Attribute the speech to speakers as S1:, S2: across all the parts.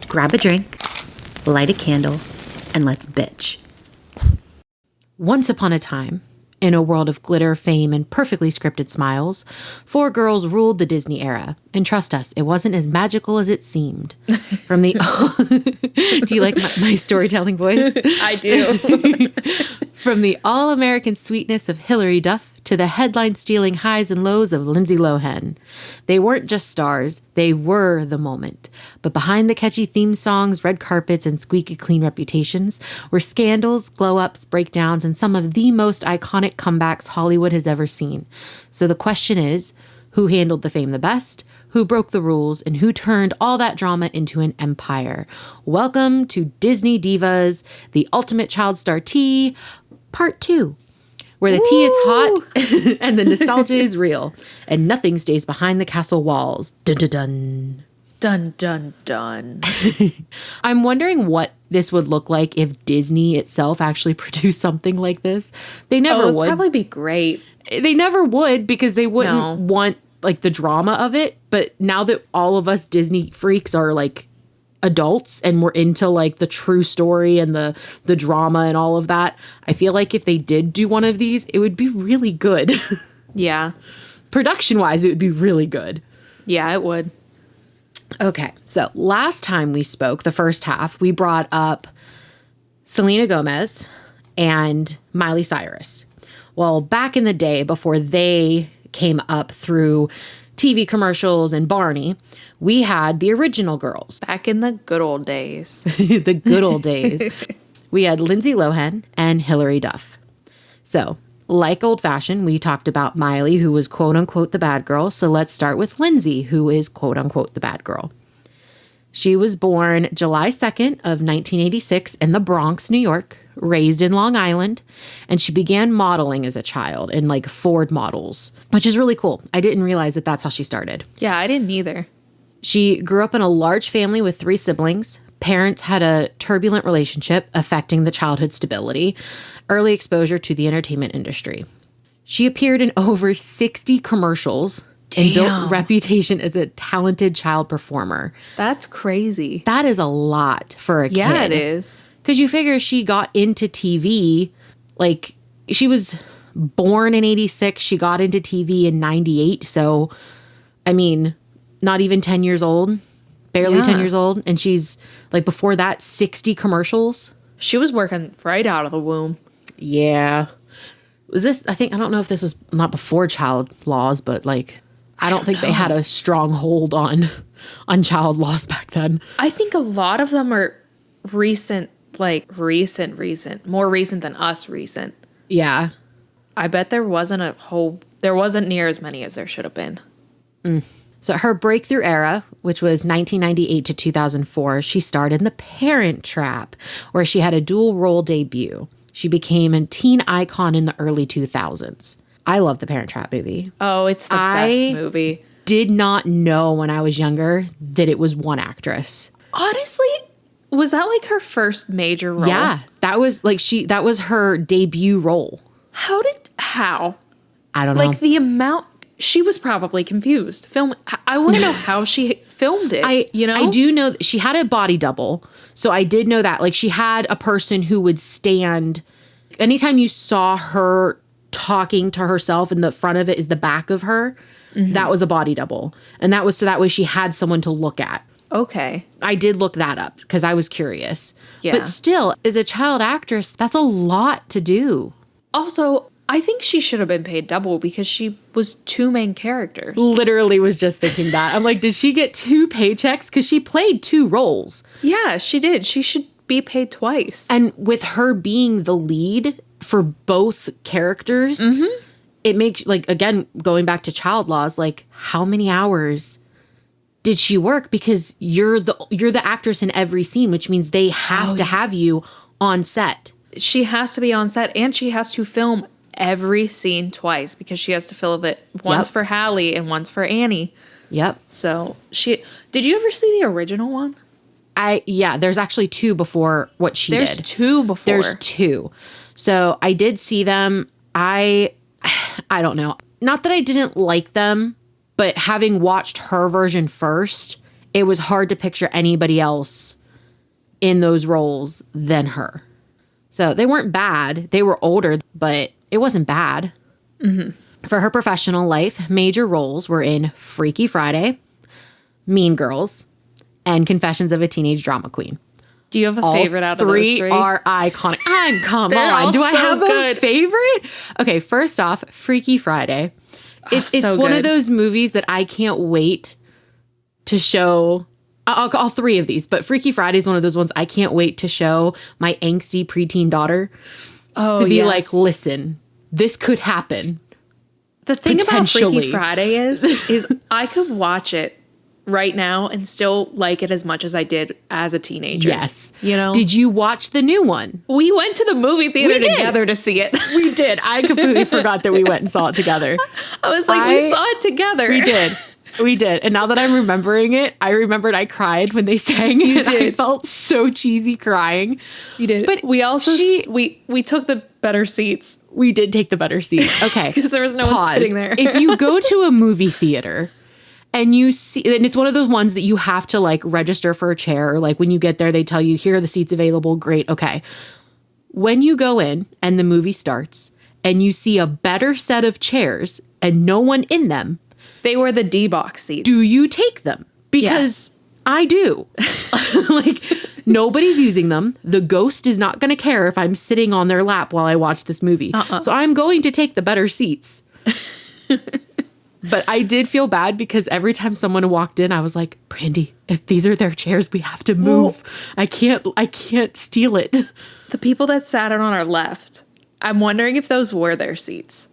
S1: grab a drink, light a candle, and let's bitch.
S2: Once upon a time, in a world of glitter, fame, and perfectly scripted smiles, 4 girls ruled the Disney era. And trust us, it wasn't as magical as it seemed. From the Do you like my storytelling voice?
S3: I do.
S2: From the all-American sweetness of Hilary Duff to the headline-stealing highs and lows of Lindsay Lohan. They weren't just stars, they were the moment. But behind the catchy theme songs, red carpets, and squeaky clean reputations were scandals, glow-ups, breakdowns, and some of the most iconic comebacks Hollywood has ever seen. So the question is, who handled the fame the best? Who broke the rules? And who turned all that drama into an empire? Welcome to Disney Divas, the ultimate child star tea, part 2. Where the tea is hot and the nostalgia is real, and nothing stays behind the castle walls. Dun dun dun.
S3: Dun dun dun.
S2: I'm wondering what this would look like if Disney itself actually produced something like this. They never would.
S3: It would probably be great.
S2: They never would because they wouldn't want like the drama of it. But now that all of us Disney freaks are like adults and we're into like the true story and the drama and all of that, I feel like if they did do one of these, it would be really good.
S3: Yeah.
S2: Production wise, it would be really good.
S3: Yeah, it would.
S2: Okay. So last time we spoke, the first half, we brought up Selena Gomez and Miley Cyrus. Well, back in the day before they came up through TV commercials and Barney, we had the original girls.
S3: Back in the good old days.
S2: The good old days. We had Lindsay Lohan and Hilary Duff. So, like old fashioned, we talked about Miley, who was quote unquote the bad girl. So let's start with Lindsay, who is quote unquote the bad girl. She was born July 2nd of 1986 in the Bronx, New York, raised in Long Island, and she began modeling as a child in like Ford models, which is really cool. I didn't realize that that's how she started.
S3: Yeah, I didn't either.
S2: She grew up in a large family with 3 siblings. Parents had a turbulent relationship affecting the childhood stability, early exposure to the entertainment industry. She appeared in over 60 commercials and built reputation as a talented child performer.
S3: That's crazy.
S2: That is a lot for a kid.
S3: Yeah, it is.
S2: Because you figure she got into TV, like she was born in 86. She got into TV in 98. So, I mean, not even 10 years old, barely 10 years old. And she's like before that, 60 commercials.
S3: She was working right out of the womb.
S2: Yeah. Was this, I don't know if this was not before child laws, but like, I don't think they had a strong hold on child laws back then.
S3: I think a lot of them are recent, more recent than us recent.
S2: Yeah.
S3: I bet there wasn't near as many as there should have been.
S2: So her breakthrough era, which was 1998 to 2004, she starred in The Parent Trap, where she had a dual role debut. She became a teen icon in the early 2000s. I love The Parent Trap movie.
S3: Oh, it's the best movie.
S2: Did not know when I was younger that it was one actress.
S3: Honestly, was that like her first major role?
S2: Yeah, that was her debut role.
S3: How?
S2: I don't know.
S3: Like the amount, she was probably confused. I want to know how she filmed it.
S2: I do know that she had a body double. So I did know that. Like she had a person who would stand. Anytime you saw her talking to herself and the front of it is the back of her, that was a body double. And that was so that way she had someone to look at.
S3: Okay.
S2: I did look that up because I was curious.
S3: Yeah.
S2: But still, as a child actress, that's a lot to do.
S3: Also, I think she should have been paid double because she was 2 main characters.
S2: Literally was just thinking that. I'm like, did she get 2 paychecks? Because she played 2 roles.
S3: Yeah, she did. She should be paid twice.
S2: And with her being the lead for both characters, it makes, like, again, going back to child laws, like, how many hours did she work? Because you're the actress in every scene, which means they have to have you on set.
S3: She has to be on set, and she has to film every scene twice because she has to film it once for Hallie and once for Annie.
S2: Yep.
S3: So did you ever see the original one?
S2: There's actually 2 before what she did.
S3: There's 2 before.
S2: There's 2. So I did see them. I don't know. Not that I didn't like them, but having watched her version first, it was hard to picture anybody else in those roles than her. So they weren't bad. They were older, but it wasn't bad. For her professional life, major roles were in Freaky Friday, Mean Girls, and Confessions of a Teenage Drama Queen.
S3: Do you have a favorite out of those three?
S2: Three are iconic. Come
S3: They're
S2: on.
S3: all
S2: Do I
S3: so
S2: have
S3: good.
S2: a favorite? Okay, first off, Freaky Friday. It's
S3: so
S2: one of
S3: good.
S2: those movies that I can't wait to show. All three of these, but Freaky Friday is one of those ones I can't wait to show my angsty preteen daughter to be like, listen, this could happen.
S3: The thing about Freaky
S2: potentially.
S3: Friday is I could watch it right now and still like it as much as I did as a teenager.
S2: Yes.
S3: You know?
S2: Did you watch the new one?
S3: We went to the movie theater
S2: We did.
S3: together to see it.
S2: We did. I completely forgot that we went and saw it together.
S3: I was like, we saw it together.
S2: We did. We did. And now that I'm remembering it, I remembered I cried when they sang it.
S3: did.
S2: I felt so cheesy crying.
S3: You did.
S2: But
S3: we also,
S2: she-
S3: we took the better seats.
S2: We did take the better seat. Okay.
S3: Because there was no one sitting there.
S2: If you go to a movie theater and you see, and it's one of those ones that you have to like register for a chair, or like when you get there, they tell you, here are the seats available. Great. Okay. When you go in and the movie starts and you see a better set of chairs and no one in them,
S3: They were the D-box seats.
S2: do you take them? Because I do. Like, nobody's using them. The ghost is not going to care if I'm sitting on their lap while I watch this movie. So I'm going to take the better seats. But I did feel bad because every time someone walked in, I was like, Brandy, if these are their chairs, we have to move. I can't steal it.
S3: The people that sat on our left, I'm wondering if those were their seats.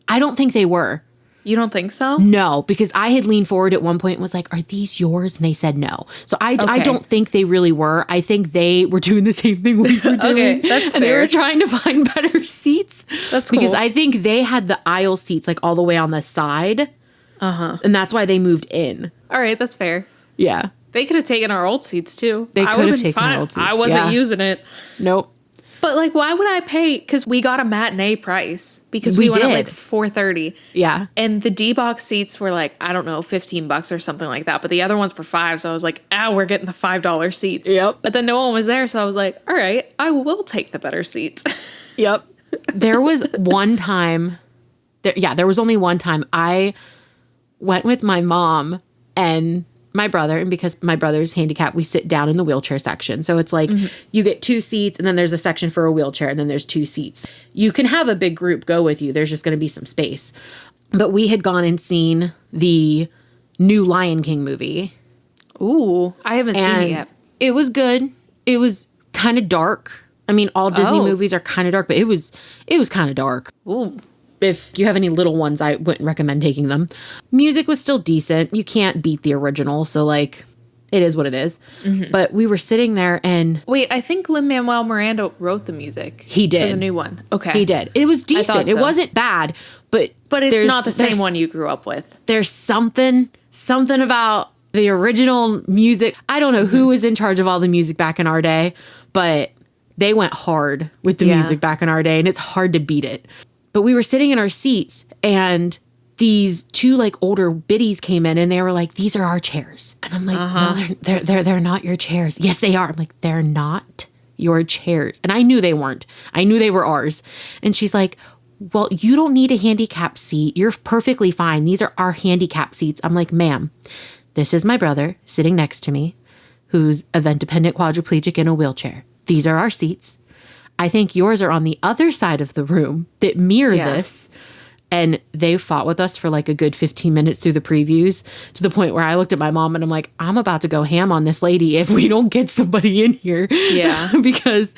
S2: I don't think they were.
S3: You don't think so?
S2: No, because I had leaned forward at one point and was like, are these yours? And they said no. So I
S3: Okay.
S2: don't think they really were. I think they were doing the same thing we were doing.
S3: Okay, that's
S2: and they
S3: fair.
S2: were trying to find better seats.
S3: That's
S2: Because
S3: cool.
S2: I think they had the aisle seats like all the way on the side. And that's why they moved in.
S3: All right, that's fair.
S2: Yeah.
S3: They could have taken our old seats too.
S2: They
S3: I
S2: could
S3: would've
S2: have
S3: been
S2: taken our old seats,
S3: I wasn't
S2: yeah.
S3: using it.
S2: Nope.
S3: But like, why would I pay? Because we got a matinee price because
S2: We
S3: we went at
S2: did.
S3: like 4:30.
S2: Yeah.
S3: And the D-box seats were like, I don't know, $15 or something like that. But the other ones were $5. So I was like, we're getting the $5 seats.
S2: Yep.
S3: But then no one was there. So I was like, all right, I will take the better seats.
S2: Yep. There was one time. There was only one time I went with my mom and my brother, and because my brother's handicapped, we sit down in the wheelchair section. So it's like you get 2 seats and then there's a section for a wheelchair and then there's 2 seats. You can have a big group go with you. There's just going to be some space. But we had gone and seen the new Lion King movie.
S3: Ooh, I haven't seen it yet.
S2: It was good. It was kind of dark. I mean, all Disney movies are kind of dark, but it was kind of dark.
S3: Ooh.
S2: If you have any little ones, I wouldn't recommend taking them. Music was still decent. You can't beat the original, so like, it is what it is. But we were sitting there and
S3: Wait, I think Lin-Manuel Miranda wrote the music.
S2: He did.
S3: For the new one. Okay.
S2: he did. It was decent.
S3: thought
S2: It
S3: so.
S2: wasn't bad, but
S3: But it's
S2: there's-
S3: not the same
S2: there's-
S3: one you grew up with.
S2: There's something about the original music. I don't know who was in charge of all the music back in our day, but they went hard with the
S3: Yeah.
S2: music back in our day, and it's hard to beat it. But we were sitting in our seats, and these 2 like older biddies came in, and they were like, "These are our chairs." And I'm like, "No, they're not your chairs." Yes, they are. I'm like, "They're not your chairs." And I knew they weren't. I knew they were ours. And she's like, "Well, you don't need a handicap seat. You're perfectly fine. These are our handicap seats." I'm like, "Ma'am, this is my brother sitting next to me, who's event-dependent quadriplegic in a wheelchair. These are our seats. I think yours are on the other side of the room that mirror this." And they fought with us for like a good 15 minutes through the previews, to the point where I looked at my mom and I'm like, I'm about to go ham on this lady if we don't get somebody in here.
S3: Yeah.
S2: Because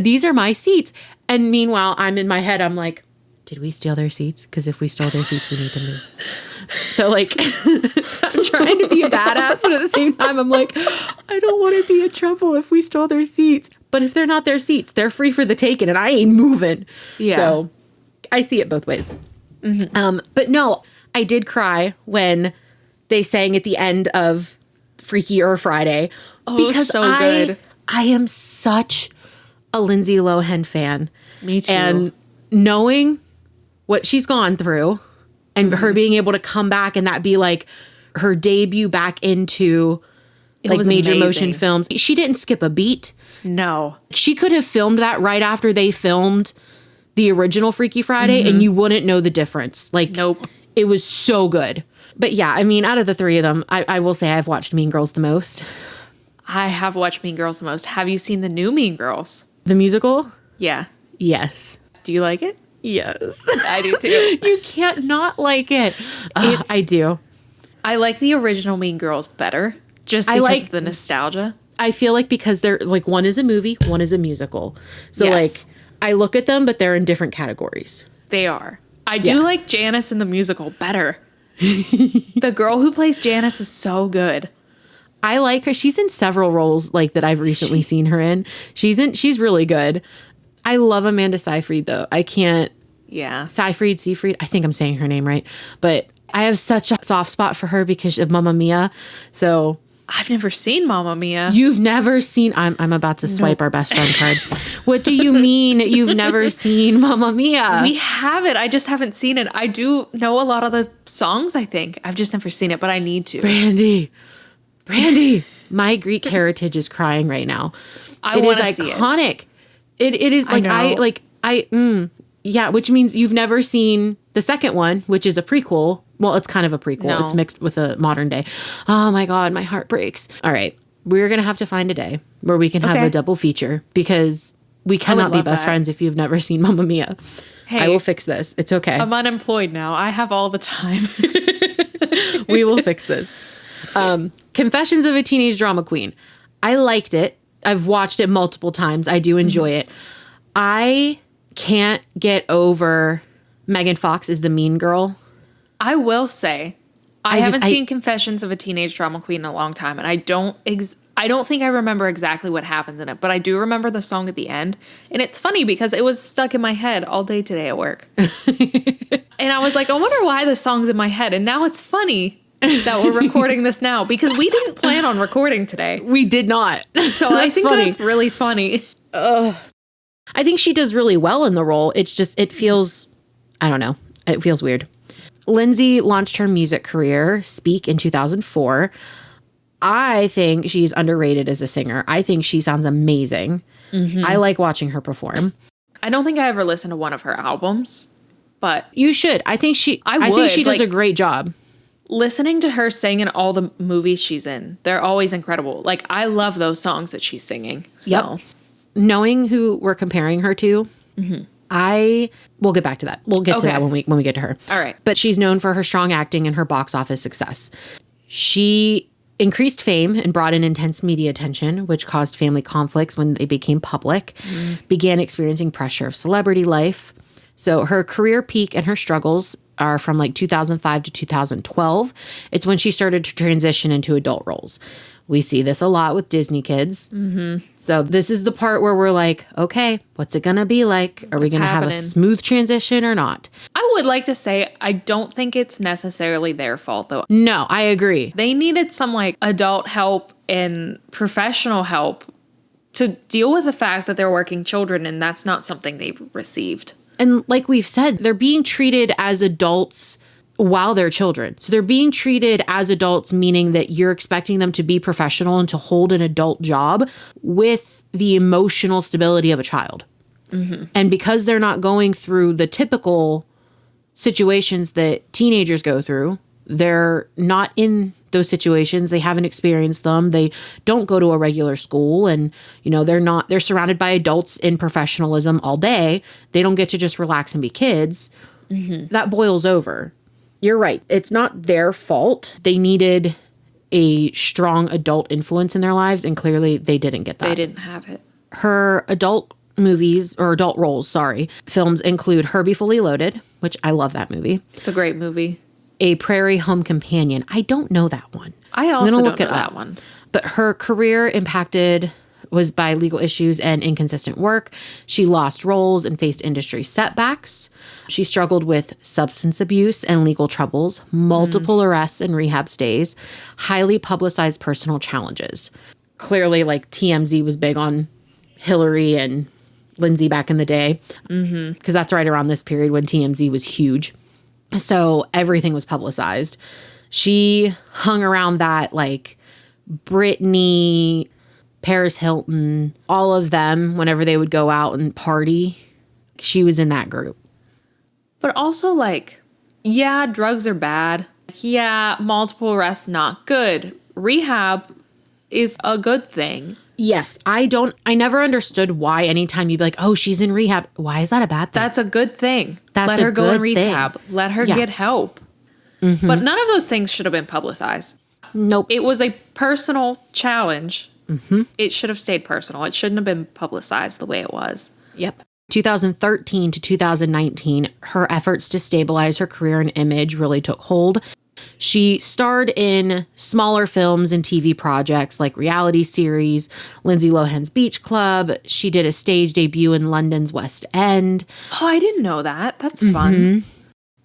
S2: these are my seats. And meanwhile, I'm in my head, I'm like, did we steal their seats? Because if we stole their seats, we need to move. So like, I'm trying to be a badass, but at the same time, I'm like, I don't want to be in trouble if we stole their seats. But if they're not their seats, they're free for the taking, and I ain't moving.
S3: Yeah.
S2: So I see it both ways. But no, I did cry when they sang at the end of Freaky or Friday.
S3: Oh, so good.
S2: I am such a Lindsay Lohan fan.
S3: Me too.
S2: And knowing what she's gone through and her being able to come back and that be like her debut back into like
S3: was
S2: major motion
S3: amazing.
S2: films. She didn't skip a beat.
S3: No.
S2: She could have filmed that right after they filmed the original Freaky Friday and you wouldn't know the difference. Like,
S3: Nope.
S2: It was so good. But yeah, I mean, out of the three of them, I will say I've watched Mean Girls the most.
S3: I have watched Mean Girls the most. Have you seen the new Mean Girls?
S2: The musical?
S3: Yeah.
S2: Yes.
S3: Do you like it?
S2: Yes.
S3: I do too.
S2: You can't not like it. I do.
S3: I like the original Mean Girls better, just because of the nostalgia.
S2: I feel like because they're like, one is a movie, one is a musical. So
S3: Yes.
S2: like, I look at them, but they're in different categories.
S3: They are. I do like Janice in the musical better. The girl who plays Janice is so good.
S2: I like her. She's in several roles like that I've recently seen her in. She's really good. I love Amanda Seyfried though. I can't.
S3: Yeah.
S2: Seyfried. I think I'm saying her name right. But I have such a soft spot for her because of Mamma Mia. So
S3: I've never seen Mamma Mia.
S2: you've never seen. I'm about to swipe our best friend card. What do you mean you've never seen Mamma Mia?
S3: We have it. I just haven't seen it. I do know a lot of the songs, I think. I've just never seen it, but I need to.
S2: Brandy. My Greek heritage is crying right now.
S3: I want to see it.
S2: Iconic. It is like yeah, which means you've never seen the second one, which is a prequel. Well, it's kind of a prequel.
S3: No.
S2: It's mixed with a modern day. Oh my God, my heart breaks. All right. We're going to have to find a day where we can have a double feature because we cannot be
S3: love
S2: best
S3: that.
S2: friends if you've never seen Mamma Mia.
S3: Hey,
S2: I will fix this. It's okay.
S3: I'm unemployed now. I have all the time.
S2: We will fix this. Confessions of a Teenage Drama Queen. I liked it. I've watched it multiple times. I do enjoy it. I can't get over Megan Fox as the mean girl.
S3: I will say, I haven't seen Confessions of a Teenage Drama Queen in a long time, and I don't think I remember exactly what happens in it, but I do remember the song at the end. And it's funny because it was stuck in my head all day today at work. And I was like, I wonder why the song's in my head. And now it's funny that we're recording this now because we didn't plan on recording today.
S2: We did not.
S3: So I think that's really funny.
S2: I think she does really well in the role. It's just, it feels, I don't know. It feels weird. Lindsay launched her music career, Speak, in 2004. I think she's underrated as a singer. I think she sounds amazing. I like watching her perform.
S3: I don't think I ever listened to one of her albums, but
S2: You should. I think she does a great job.
S3: listening to her sing in all the movies she's in, they're always incredible. Like, I love those songs that she's singing. So.
S2: Yep. Knowing who we're comparing her to, we'll get back to that. We'll get to that when we get to her.
S3: All right.
S2: But she's known for her strong acting and her box office success. She increased fame and brought in intense media attention, which caused family conflicts when they became public, began experiencing pressure of celebrity life. So her career peak and her struggles are from like 2005 to 2012. It's when she started to transition into adult roles. We see this a lot with Disney kids. So this is the part where we're like, okay, what's it going to be like? Are we going to have a smooth transition or not?
S3: I would like to say I don't think it's necessarily their fault, though.
S2: No, I agree.
S3: They needed some like adult help and professional help to deal with the fact that they're working children, and that's not something they've received.
S2: And like we've said, they're being treated as adults while they're children. So they're being treated as adults, meaning that you're expecting them to be professional and to hold an adult job with the emotional stability of a child. And because they're not going through the typical situations that teenagers go through, they're not in those situations. They haven't experienced them. They don't go to a regular school, and they're surrounded by adults in professionalism all day. They don't get to just relax and be kids. That boils over. You're right. It's not their fault. They needed a strong adult influence in their lives, and clearly they didn't get that.
S3: They didn't have it.
S2: Her adult films include Herbie Fully Loaded, which I love that movie.
S3: It's a great movie.
S2: A Prairie Home Companion. I don't know that one.
S3: I also don't know that one.
S2: But her career was by legal issues and inconsistent work. She lost roles and faced industry setbacks. She struggled with substance abuse and legal troubles, multiple arrests and rehab stays, highly publicized personal challenges. Clearly, like, TMZ was big on Hilary and Lindsay back in the day, because that's right around this period when TMZ was huge. So everything was publicized. She hung around that, like, Britney, Paris Hilton, all of them, whenever they would go out and party, she was in that group.
S3: But also, like, yeah, drugs are bad. Yeah, multiple arrests, not good. Rehab is a good thing.
S2: Yes, I never understood why anytime you'd be like, oh, she's in rehab. Why is that a bad thing?
S3: That's a good thing.
S2: That's
S3: Let her go in
S2: good
S3: rehab.
S2: thing.
S3: Let her get help. But none of those things should have been publicized.
S2: Nope.
S3: It was a personal challenge. It should have stayed personal. It shouldn't have been publicized the way it was.
S2: Yep. 2013 to 2019, her efforts to stabilize her career and image really took hold. She starred in smaller films and TV projects like reality series, Lindsay Lohan's Beach Club. She did a stage debut in London's West End.
S3: Oh, I didn't know that. That's fun.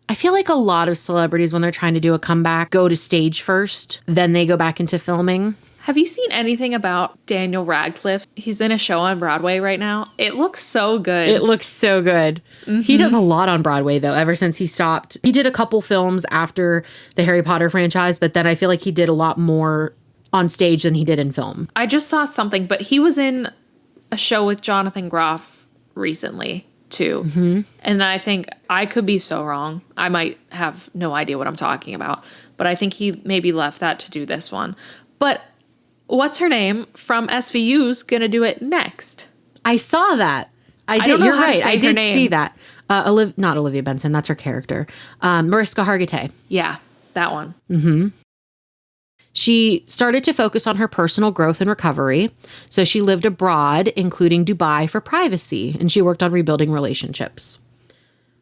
S2: I feel like a lot of celebrities, when they're trying to do a comeback, go to stage first, then they go back into filming.
S3: Have you seen anything about Daniel Radcliffe? He's in a show on Broadway right now. It looks so good.
S2: It looks so good. He does a lot on Broadway, though, ever since he stopped. He did a couple films after the Harry Potter franchise, but then I feel like he did a lot more on stage than he did in film.
S3: I just saw something, but he was in a show with Jonathan Groff recently, too. And I think, I could be so wrong. I might have no idea what I'm talking about, but I think he maybe left that to do this one. But what's her name from SVU's gonna do it next?
S2: I saw that. I did. You're right. I did see that. Not Olivia Benson. That's her character. Mariska Hargitay.
S3: Yeah, that one.
S2: She started to focus on her personal growth and recovery. So she lived abroad, including Dubai, for privacy, and she worked on rebuilding relationships.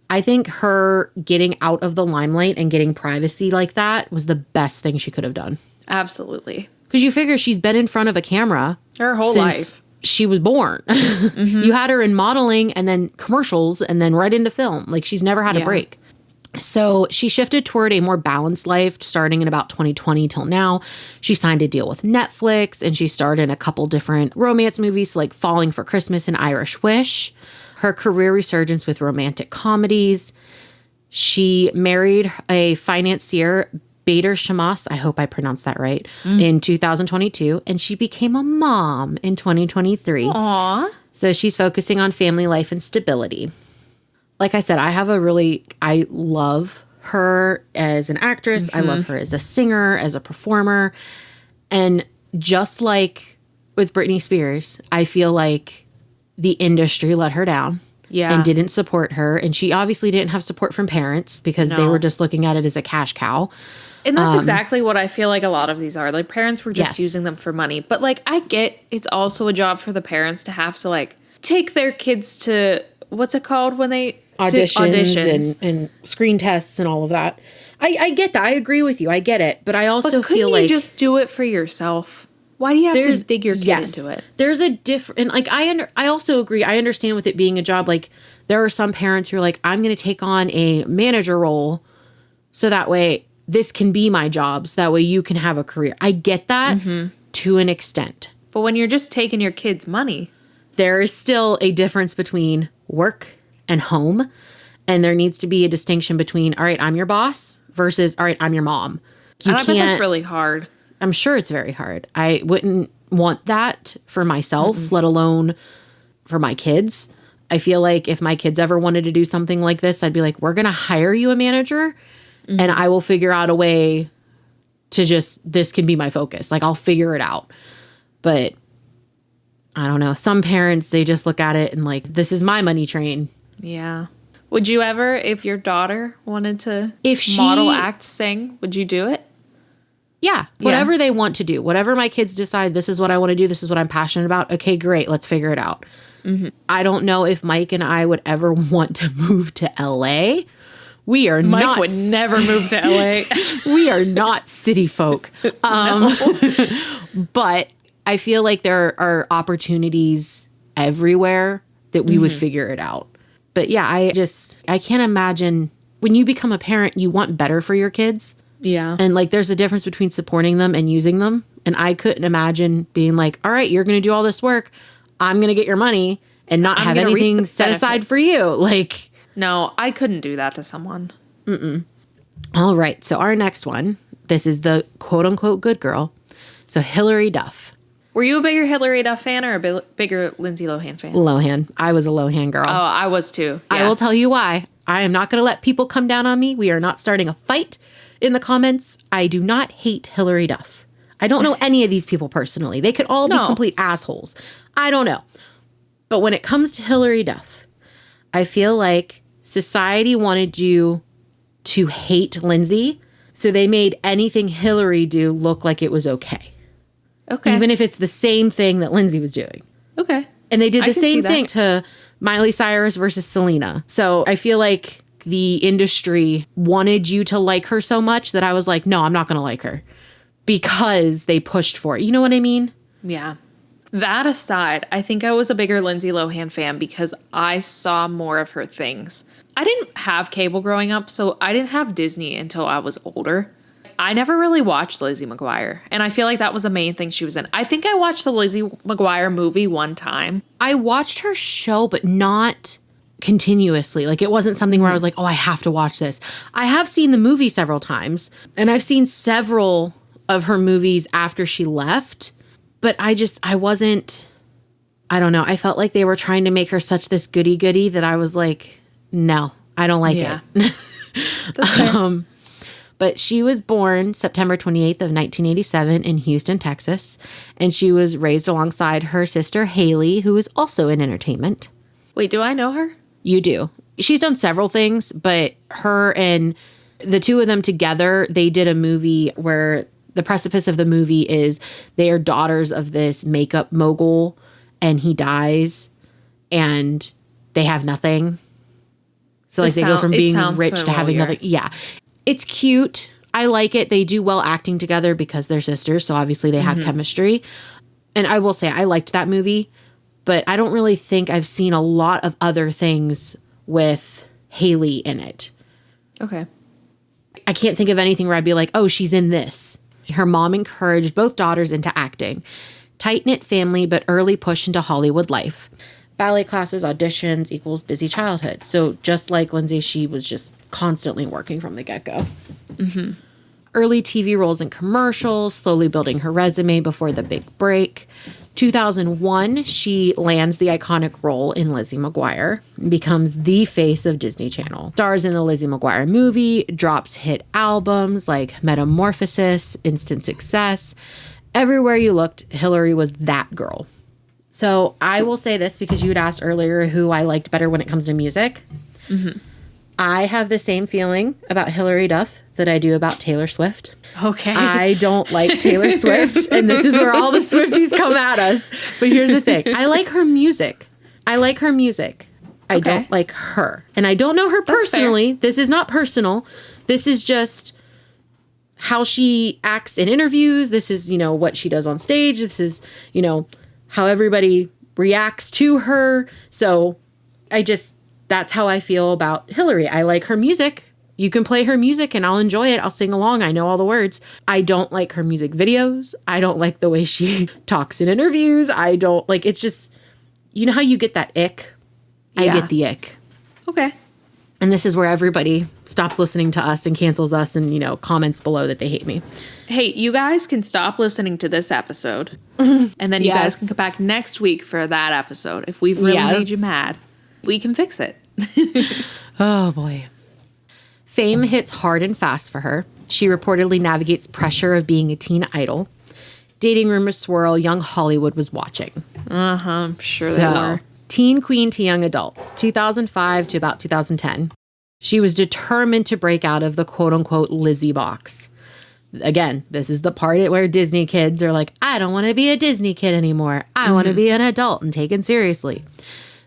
S2: I think her getting out of the limelight and getting privacy like that was the best thing she could have done.
S3: Absolutely.
S2: Because you figure she's been in front of a camera
S3: her whole
S2: since
S3: life.
S2: She was born. You had her in modeling and then commercials and then right into film. Like, she's never had a break. So she shifted toward a more balanced life starting in about 2020 till now. She signed a deal with Netflix and she starred in a couple different romance movies like Falling for Christmas and Irish Wish. Her career resurgence with romantic comedies. She married a financier, Bader Shamas, I hope I pronounced that right, in 2022, and she became a mom in 2023.
S3: Aww.
S2: So she's focusing on family life and stability. Like I said, I love her as an actress. I love her as a singer, as a performer. And just like with Britney Spears, I feel like the industry let her down.
S3: Yeah.
S2: And didn't support her. And she obviously didn't have support from parents because they were just looking at it as a cash cow.
S3: And that's exactly what I feel like a lot of these are. Like, parents were just
S2: Yes.
S3: using them for money. But, like, I get it's also a job for the parents to have to, like, take their kids to, what's it called when they...
S2: Auditions. And screen tests and all of that. I get that. I agree with you. I get it. But I also feel like...
S3: you just do it for yourself? Why do you have to dig your kid into it?
S2: There's a different... Like, I also agree. I understand with it being a job. Like, there are some parents who are like, I'm going to take on a manager role so that way this can be my job. So that way you can have a career. I get that to an extent.
S3: But when you're just taking your kids' money...
S2: There is still a difference between work and home. And there needs to be a distinction between, all right, I'm your boss versus, all right, I'm your mom.
S3: And I bet that's really hard.
S2: I'm sure it's very hard. I wouldn't want that for myself, let alone for my kids. I feel like if my kids ever wanted to do something like this, I'd be like, we're going to hire you a manager and I will figure out a way to this can be my focus. Like, I'll figure it out. But I don't know. Some parents, they just look at it and like, this is my money train.
S3: Yeah. Would you ever, if your daughter wanted to model, act, sing, would you do it?
S2: Yeah. Whatever they want to do. Whatever my kids decide, this is what I want to do. This is what I'm passionate about. Okay, great. Let's figure it out. I don't know if Mike and I would ever want to move to LA. We are not.
S3: Mike would never move to LA.
S2: We are not city folk. But I feel like there are opportunities everywhere that we would figure it out. But yeah, I can't imagine when you become a parent, you want better for your kids.
S3: Yeah.
S2: And like, there's a difference between supporting them and using them. And I couldn't imagine being like, all right, you're going to do all this work. I'm going to get your money and not have anything set aside for you. Like,
S3: no, I couldn't do that to someone.
S2: All right. So our next one, this is the quote unquote good girl. So Hilary Duff.
S3: Were you a bigger Hilary Duff fan or a bigger Lindsay Lohan fan?
S2: Lohan. I was a Lohan girl.
S3: Oh, I was too. Yeah.
S2: I will tell you why. I am not going to let people come down on me. We are not starting a fight in the comments. I do not hate Hilary Duff. I don't know any of these people personally. They could all be complete assholes. I don't know. But when it comes to Hilary Duff, I feel like society wanted you to hate Lindsay, so they made anything Hilary do look like it was okay.
S3: Okay.
S2: Even if it's the same thing that Lindsay was doing.
S3: Okay.
S2: And they did the same thing to Miley Cyrus versus Selena. So I feel like the industry wanted you to like her so much that I was like, no, I'm not going to like her because they pushed for it. You know what I mean?
S3: Yeah. That aside, I think I was a bigger Lindsay Lohan fan because I saw more of her things. I didn't have cable growing up, so I didn't have Disney until I was older. I never really watched Lizzie McGuire, and I feel like that was the main thing she was in. I think I watched the Lizzie McGuire movie one time.
S2: I watched her show, but not continuously. Like, it wasn't something where I was like, oh, I have to watch this. I have seen the movie several times, and I've seen several of her movies after she left, but I don't know. I felt like they were trying to make her such this goody-goody that I was like, no, I don't like it.
S3: That's fair.
S2: But she was born September 28th of 1987 in Houston, Texas, and she was raised alongside her sister Haley, who is also in entertainment.
S3: Wait, do I know her?
S2: You do. She's done several things, but her and the two of them together, they did a movie where the precipice of the movie is they are daughters of this makeup mogul, and he dies, and they have nothing. So like they go from being rich to having nothing. Yeah. It's cute. I like it. They do well acting together because they're sisters. So obviously they have chemistry. And I will say I liked that movie, but I don't really think I've seen a lot of other things with Haley in it.
S3: Okay.
S2: I can't think of anything where I'd be like, oh, she's in this. Her mom encouraged both daughters into acting. Tight-knit family, but early push into Hollywood life. Ballet classes, auditions equals busy childhood. So just like Lindsay, she was just constantly working from the get-go. Mm-hmm. Early TV roles and commercials, slowly building her resume before the big break. 2001, she lands the iconic role in Lizzie McGuire and becomes the face of Disney Channel. Stars in the Lizzie McGuire movie, drops hit albums like Metamorphosis, Instant Success. Everywhere you looked, Hilary was that girl. So I will say this because you had asked earlier who I liked better when it comes to music. Mm-hmm. I have the same feeling about Hilary Duff that I do about Taylor Swift.
S3: Okay.
S2: I don't like Taylor Swift, and this is where all the Swifties come at us. But here's the thing. I like her music. I don't like her. And I don't know her personally. This is not personal. This is just how she acts in interviews. This is, what she does on stage. This is, how everybody reacts to her. So that's how I feel about Hilary. I like her music. You can play her music and I'll enjoy it. I'll sing along. I know all the words. I don't like her music videos. I don't like the way she talks in interviews. I don't like, it's just, you know how you get that ick? Yeah. I get the ick.
S3: Okay.
S2: And this is where everybody stops listening to us and cancels us and, comments below that they hate me.
S3: Hey, you guys can stop listening to this episode. And then you guys can come back next week for that episode. If we've really made you mad, we can fix it.
S2: Oh, boy. Fame hits hard and fast for her. She reportedly navigates pressure of being a teen idol. Dating rumors swirl. Young Hollywood was watching.
S3: I'm sure they were.
S2: Teen queen to young adult, 2005 to about 2010. She was determined to break out of the quote-unquote Lizzie box. Again, this is the part where Disney kids are like, I don't want to be a Disney kid anymore. I want to be an adult and taken seriously.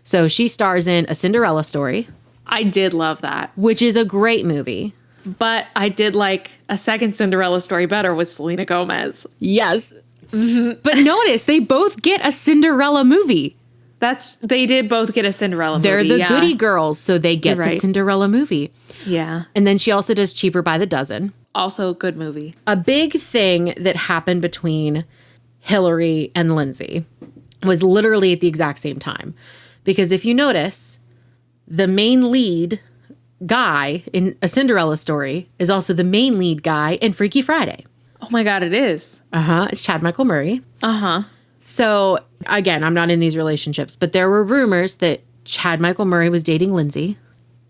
S2: So she stars in A Cinderella Story.
S3: I did love that.
S2: Which is a great movie.
S3: But I did like A Second Cinderella Story better with Selena Gomez.
S2: Yes. Mm-hmm. But notice, they both get a Cinderella movie.
S3: They did both get a Cinderella movie.
S2: They're the goody girls, so they get the Cinderella movie.
S3: Yeah.
S2: And then she also does Cheaper by the Dozen.
S3: Also a good movie.
S2: A big thing that happened between Hilary and Lindsay was literally at the exact same time. Because if you notice, the main lead guy in A Cinderella Story is also the main lead guy in Freaky Friday.
S3: Oh my God, it is.
S2: It's Chad Michael Murray.
S3: Uh-huh.
S2: So again, I'm not in these relationships, but there were rumors that Chad Michael Murray was dating Lindsay.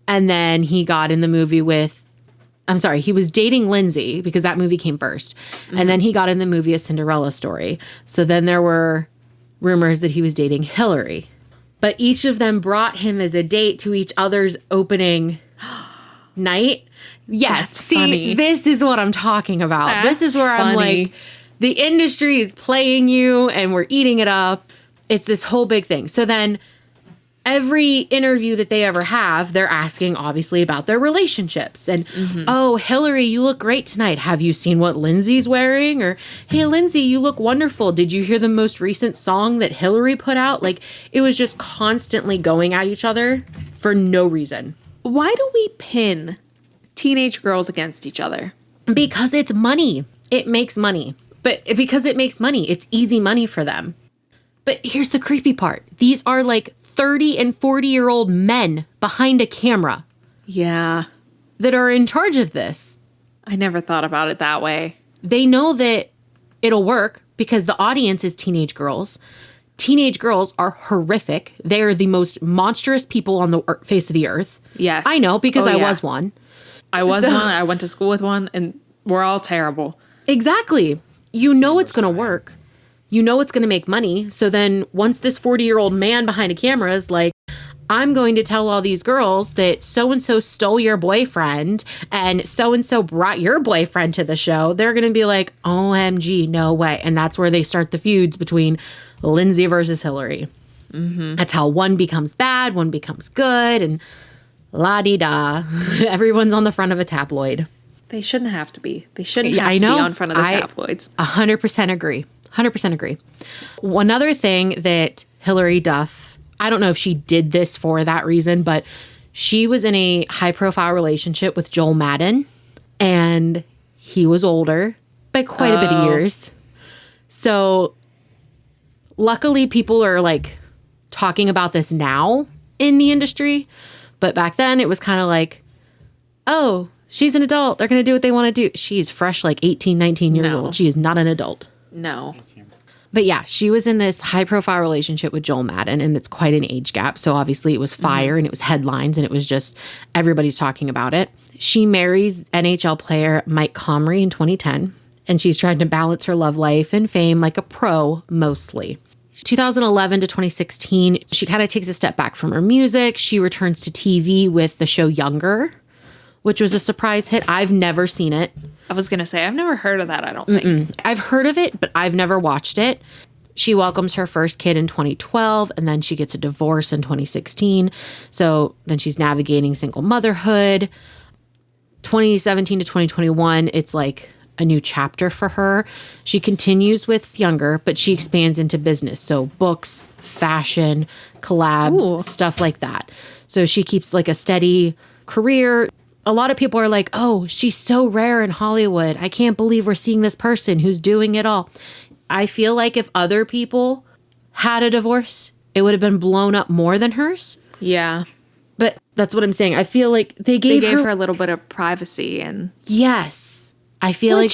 S2: And then he got in the movie he was dating Lindsay because that movie came first. Mm-hmm. And then he got in the movie A Cinderella Story. So then there were rumors that he was dating Hilary. But each of them brought him as a date to each other's opening night. Yes.
S3: That's
S2: See,
S3: funny.
S2: This is what I'm talking about.
S3: That's
S2: this is where I'm
S3: funny.
S2: like, the industry is playing you and we're eating it up. It's this whole big thing. So then every interview that they ever have, they're asking obviously about their relationships. And, oh, Hilary, you look great tonight. Have you seen what Lindsay's wearing? Or, hey, Lindsay, you look wonderful. Did you hear the most recent song that Hilary put out? Like, it was just constantly going at each other for no reason.
S3: Why do we pin teenage girls against each other?
S2: Because it's money. It makes money. But because it makes money, it's easy money for them. But here's the creepy part. These are like 30 and 40-year-old men behind a camera.
S3: Yeah.
S2: That are in charge of this.
S3: I never thought about it that way.
S2: They know that it'll work because the audience is teenage girls. Teenage girls are horrific. They are the most monstrous people on the face of the earth.
S3: Yes.
S2: I know because I was one.
S3: I was one. I went to school with one, and we're all terrible.
S2: Exactly. You know it's going to work. You know it's going to make money. So then once this 40-year-old man behind a camera is like, I'm going to tell all these girls that so-and-so stole your boyfriend and so-and-so brought your boyfriend to the show, they're going to be like, OMG, no way. And that's where they start the feuds between Lindsay versus Hilary. Mm-hmm. That's how one becomes bad, one becomes good, and la-di-da. Everyone's on the front of a tabloid.
S3: They shouldn't have to be. They shouldn't have to be on front of the tabloids.
S2: 100% agree. 100% agree. One other thing that Hilary Duff, I don't know if she did this for that reason, but she was in a high-profile relationship with Joel Madden, and he was older by quite a bit of years. So luckily people are like talking about this now in the industry, but back then it was kind of like, oh, she's an adult. They're going to do what they want to do. She's fresh, like 18, 19 years old. She is not an adult.
S3: No.
S2: But yeah, she was in this high profile relationship with Joel Madden, and it's quite an age gap. So obviously it was fire and it was headlines and it was just everybody's talking about it. She marries NHL player Mike Comrie in 2010, and she's trying to balance her love life and fame like a pro mostly. 2011 to 2016, she kind of takes a step back from her music. She returns to TV with the show Younger, which was a surprise hit. I've never seen it.
S3: I was going to say, I've never heard of that, I don't think.
S2: I've heard of it, but I've never watched it. She welcomes her first kid in 2012, and then she gets a divorce in 2016. So then she's navigating single motherhood. 2017 to 2021, it's like a new chapter for her. She continues with Younger, but she expands into business. So books, fashion, collabs, stuff like that. So she keeps like a steady career. A lot of people are like, oh, she's so rare in Hollywood. I can't believe we're seeing this person who's doing it all. I feel like if other people had a divorce, it would have been blown up more than hers.
S3: Yeah.
S2: But that's what I'm saying. I feel like they gave
S3: her a little bit of privacy. And
S2: yes. I feel like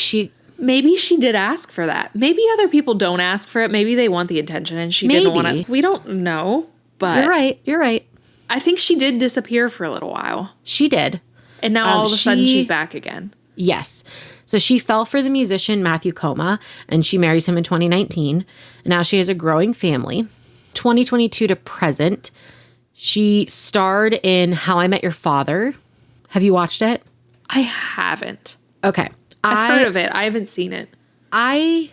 S3: maybe she did ask for that. Maybe other people don't ask for it. Maybe they want the attention and she didn't want to. We don't know. But
S2: You're right.
S3: I think she did disappear for a little while.
S2: She did.
S3: And now all of a sudden she's back again.
S2: Yes. So she fell for the musician Matthew Coma, and she marries him in 2019. And now she has a growing family. 2022 to present, she starred in How I Met Your Father. Have you watched it?
S3: I haven't.
S2: Okay.
S3: I've heard of it. I haven't seen it.
S2: I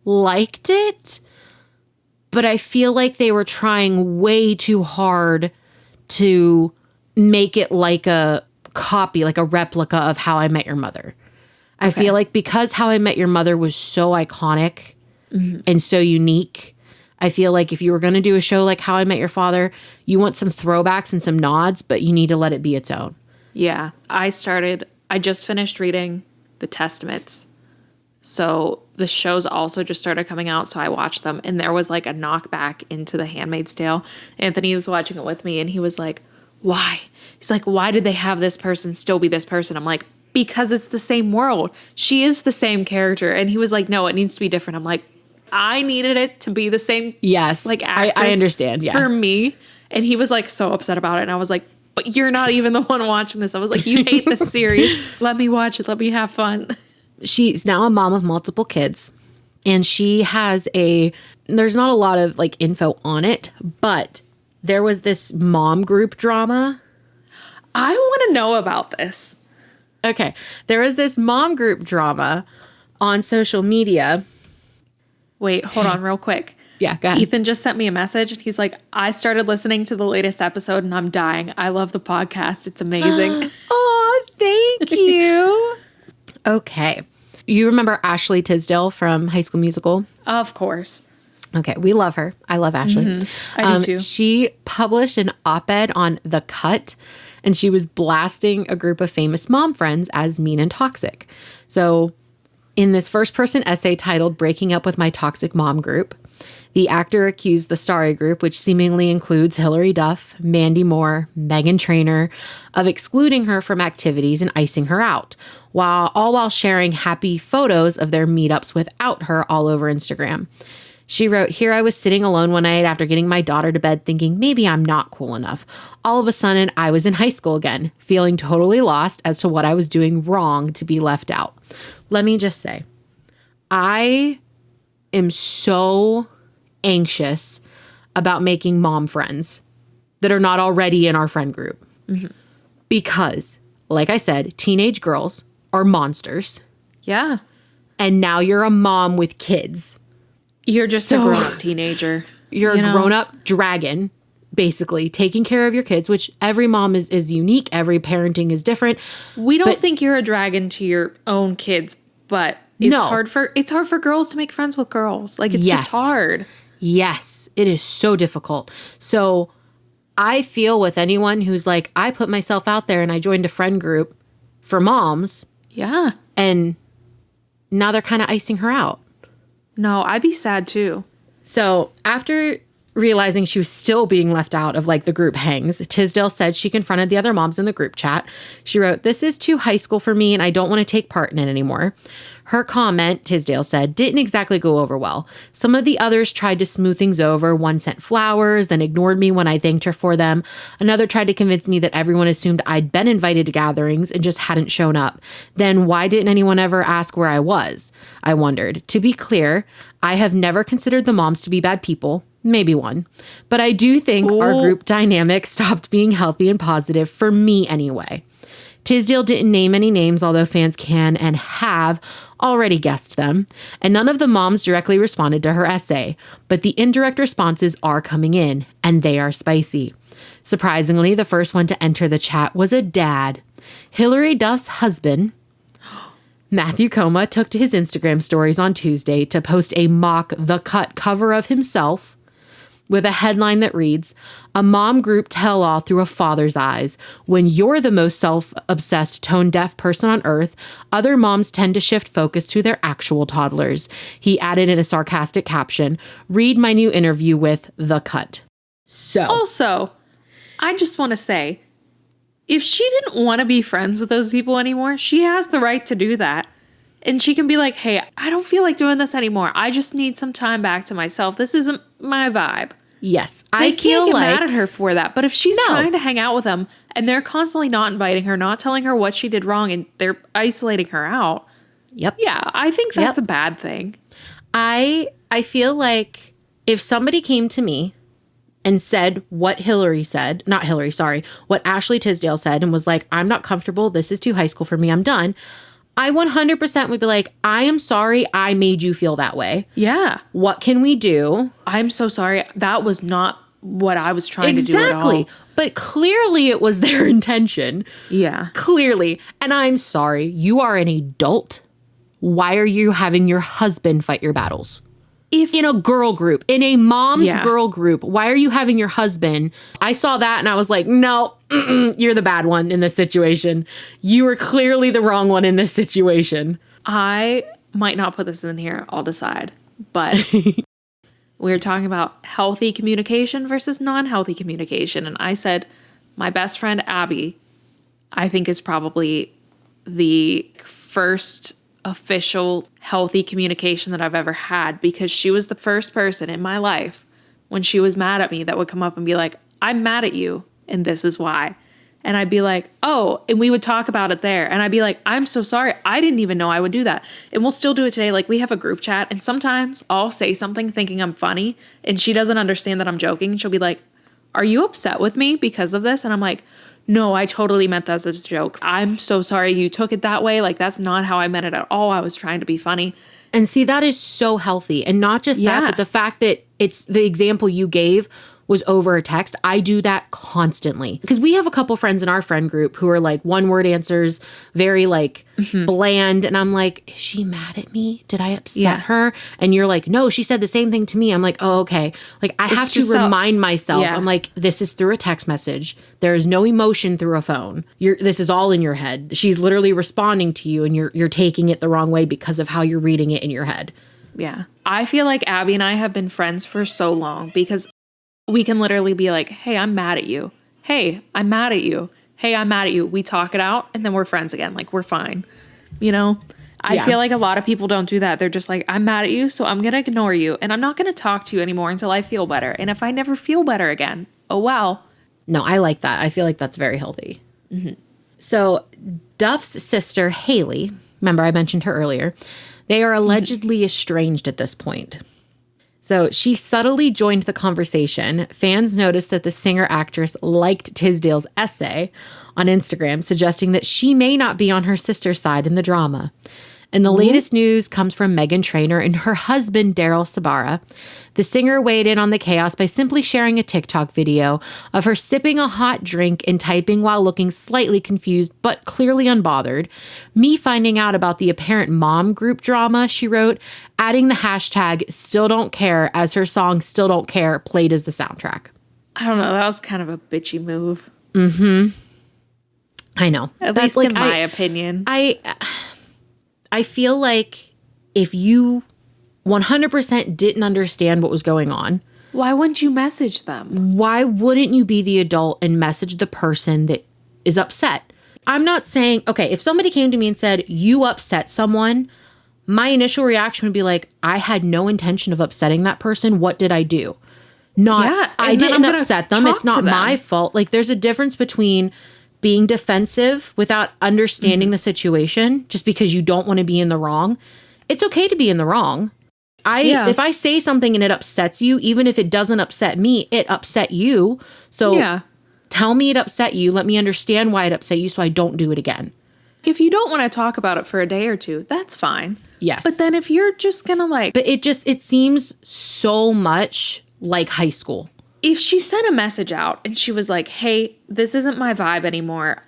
S2: liked it, but I feel like they were trying way too hard to make it like a copy, like a replica of How I Met Your Mother. I feel like because How I Met Your Mother was so iconic and so unique, I feel like if you were going to do a show like How I Met Your Father, you want some throwbacks and some nods, but you need to let it be its own.
S3: Yeah. I just finished reading The Testaments. So the shows also just started coming out, so I watched them, and there was like a knockback into The Handmaid's Tale. Anthony was watching it with me, and he was like, why? He's like, why did they have this person still be this person? I'm like, because it's the same world. She is the same character. And he was like, no, it needs to be different. I'm like, I needed it to be the same.
S2: Yes.
S3: Like actress
S2: I understand. Yeah.
S3: For me. And he was like so upset about it. And I was like, but you're not even the one watching this. I was like, you hate this series. Let me watch it. Let me have fun.
S2: She's now a mom of multiple kids. And she has there's not a lot of like info on it, but there was this mom group drama.
S3: I want to know about this.
S2: Okay. There was this mom group drama on social media.
S3: Wait, hold on real quick.
S2: Yeah, go ahead.
S3: Ethan just sent me a message and he's like, I started listening to the latest episode and I'm dying. I love the podcast. It's amazing.
S2: Oh, thank you. Okay. You remember Ashley Tisdale from High School Musical?
S3: Of course.
S2: Okay. We love her. I love Ashley.
S3: Mm-hmm. I do too.
S2: She published an op-ed on The Cut and she was blasting a group of famous mom friends as mean and toxic. So in this first person essay titled Breaking Up with My Toxic Mom Group, the actor accused the Starry Group, which seemingly includes Hilary Duff, Mandy Moore, Meghan Trainor, of excluding her from activities and icing her out, while sharing happy photos of their meetups without her all over Instagram. She wrote, "Here I was sitting alone one night after getting my daughter to bed thinking maybe I'm not cool enough. All of a sudden, I was in high school again, feeling totally lost as to what I was doing wrong to be left out." Let me just say, I am so anxious about making mom friends that are not already in our friend group. Mm-hmm. Because, like I said, teenage girls are monsters.
S3: Yeah.
S2: And now you're a mom with kids.
S3: You're just a grown-up teenager.
S2: You're a grown-up dragon, basically, taking care of your kids, which every mom is unique. Every parenting is different.
S3: We don't think you're a dragon to your own kids, but it's hard for girls to make friends with girls. Like, it's just hard.
S2: Yes, it is so difficult. So I feel with anyone who's like, I put myself out there and I joined a friend group for moms.
S3: Yeah.
S2: And now they're kind of icing her out.
S3: No, I'd be sad too.
S2: So after realizing she was still being left out of like the group hangs, Tisdale said she confronted the other moms in the group chat. She wrote, "This is too high school for me and I don't want to take part in it anymore." Her comment, Tisdale said, didn't exactly go over well. Some of the others tried to smooth things over. One sent flowers, then ignored me when I thanked her for them. Another tried to convince me that everyone assumed I'd been invited to gatherings and just hadn't shown up. Then why didn't anyone ever ask where I was? I wondered. To be clear, I have never considered the moms to be bad people. Maybe one. But I do think our group dynamic stopped being healthy and positive, for me anyway. Tisdale didn't name any names, although fans can and have already guessed them. And none of the moms directly responded to her essay. But the indirect responses are coming in, and they are spicy. Surprisingly, the first one to enter the chat was a dad. Hilary Duff's husband, Matthew Coma, took to his Instagram stories on Tuesday to post a mock The Cut cover of himself with a headline that reads, "A mom group tell-all through a father's eyes. When you're the most self-obsessed, tone-deaf person on earth, other moms tend to shift focus to their actual toddlers." He added in a sarcastic caption, "Read my new interview with The Cut." So,
S3: also, I just want to say, if she didn't want to be friends with those people anymore, she has the right to do that. And she can be like, hey, I don't feel like doing this anymore. I just need some time back to myself. This isn't my vibe.
S2: Yes,
S3: I can't get mad at her for that. But if she's trying to hang out with them and they're constantly not inviting her, not telling her what she did wrong, and they're isolating her out.
S2: Yep.
S3: Yeah, I think that's a bad thing.
S2: I feel like if somebody came to me and said what what Ashley Tisdale said and was like, I'm not comfortable. This is too high school for me. I'm done. I 100% would be like, I am sorry I made you feel that way.
S3: Yeah.
S2: What can we do?
S3: I'm so sorry. That was not what I was trying to do at all.
S2: Exactly. But clearly it was their intention.
S3: Yeah.
S2: Clearly. And I'm sorry. You are an adult. Why are you having your husband fight your battles? If in a girl group, in a mom's girl group, why are you having your husband? I saw that and I was like, no, you're the bad one in this situation. You are clearly the wrong one in this situation.
S3: I might not put this in here. I'll decide. But we were talking about healthy communication versus non-healthy communication. And I said, my best friend, Abby, I think is probably the first official healthy communication that I've ever had, because she was the first person in my life when she was mad at me that would come up and be like, I'm mad at you and this is why. And I'd be like, oh, and we would talk about it there. And I'd be like, I'm so sorry. I didn't even know I would do that. And we'll still do it today. Like, we have a group chat and sometimes I'll say something thinking I'm funny and she doesn't understand that I'm joking. She'll be like, are you upset with me because of this? And I'm like, no, I totally meant that as a joke. I'm so sorry you took it that way. Like, that's not how I meant it at all. I was trying to be funny.
S2: And see, that is so healthy. And not just that, but the fact that it's the example you gave was over a text. I do that constantly because we have a couple friends in our friend group who are like one word answers, very like bland. And I'm like, is she mad at me? Did I upset her? And you're like, no, she said the same thing to me. I'm like, oh, okay. Like I have to remind myself. I'm like, this is through a text message. There is no emotion through a phone. This is all in your head. She's literally responding to you and you're taking it the wrong way because of how you're reading it in your head.
S3: Yeah. I feel like Abby and I have been friends for so long because we can literally be like, hey, I'm mad at you. Hey, I'm mad at you. Hey, I'm mad at you. We talk it out and then we're friends again. Like, we're fine. You know, I feel like a lot of people don't do that. They're just like, I'm mad at you, so I'm going to ignore you. And I'm not going to talk to you anymore until I feel better. And if I never feel better again, oh, well.
S2: No, I like that. I feel like that's very healthy. Mm-hmm. So Duff's sister, Haley, remember I mentioned her earlier, they are allegedly estranged at this point. So she subtly joined the conversation. Fans noticed that the singer-actress liked Tisdale's essay on Instagram, suggesting that she may not be on her sister's side in the drama. And the latest news comes from Meghan Trainor and her husband, Daryl Sabara. The singer weighed in on the chaos by simply sharing a TikTok video of her sipping a hot drink and typing while looking slightly confused, but clearly unbothered. Me finding out about the apparent mom group drama, she wrote, adding the hashtag still don't care as her song Still Don't Care played as the soundtrack.
S3: I don't know. That was kind of a bitchy move.
S2: Mm-hmm. I know.
S3: At least in my opinion.
S2: I feel like if you 100% didn't understand what was going on,
S3: why wouldn't you message them?
S2: Why wouldn't you be the adult and message the person that is upset? I'm not saying, okay, if somebody came to me and said, you upset someone, my initial reaction would be like, I had no intention of upsetting that person. What did I do? I didn't upset them. It's not my fault. Like, there's a difference between being defensive without understanding the situation just because you don't want to be in the wrong. It's okay to be in the wrong. If I say something and it upsets you, even if it doesn't upset me, it upset you. So tell me it upset you. Let me understand why it upset you so I don't do it again.
S3: If you don't want to talk about it for a day or two, that's fine.
S2: Yes.
S3: But then if you're just going to like...
S2: But it seems so much like high school.
S3: If she sent a message out and she was like, hey, this isn't my vibe anymore.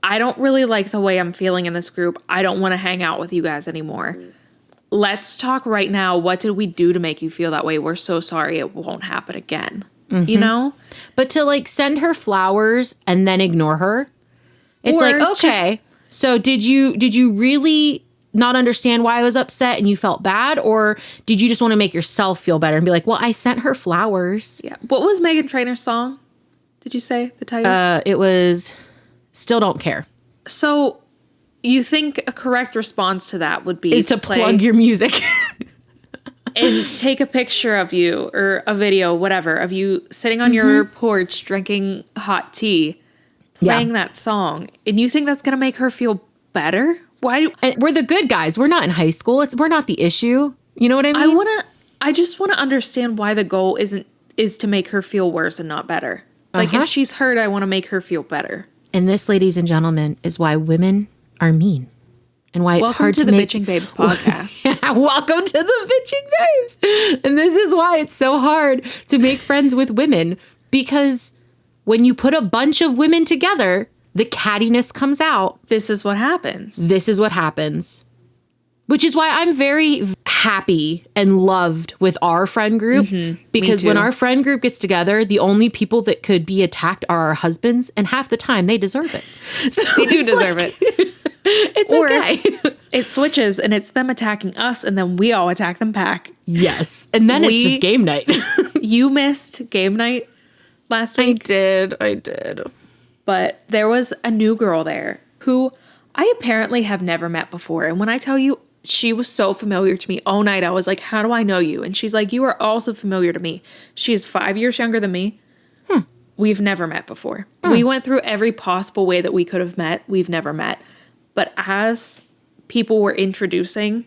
S3: I don't really like the way I'm feeling in this group. I don't want to hang out with you guys anymore. Let's talk right now. What did we do to make you feel that way? We're so sorry. It won't happen again. Mm-hmm. You know?
S2: But to like send her flowers and then ignore her. It's like, okay. So did you really not understand why I was upset and you felt bad? Or did you just want to make yourself feel better and be like, well, I sent her flowers.
S3: Yeah. What was Meghan Trainor's song? Did you say the title?
S2: It was Still Don't Care.
S3: So you think a correct response to that would be
S2: is to plug your music
S3: and take a picture of you or a video, whatever, of you sitting on your porch drinking hot tea, playing that song. And you think that's going to make her feel better?
S2: And we're the good guys. We're not in high school. We're not the issue. You know what I mean?
S3: I just want to understand why the goal is to make her feel worse and not better. Like if she's hurt, I want to make her feel better.
S2: And this, ladies and gentlemen, is why women are mean. And why it's hard to
S3: the
S2: make...
S3: Bitching Babes podcast.
S2: Welcome to the Bitching Babes. And this is why it's so hard to make friends with women. Because when you put a bunch of women together, the cattiness comes out.
S3: This is what happens.
S2: Which is why I'm very happy and loved with our friend group. Because when our friend group gets together, the only people that could be attacked are our husbands. And half the time, they deserve it.
S3: So they do deserve it.
S2: It's okay.
S3: It switches and it's them attacking us and then we all attack them back.
S2: Yes. And then it's just game night.
S3: You missed game night last week.
S2: I did.
S3: But there was a new girl there who I apparently have never met before. And when I tell you, she was so familiar to me all night. I was like, how do I know you? And she's like, you are also familiar to me. She is 5 years younger than me. We've never met before. We went through every possible way that we could have met. We've never met. But as people were introducing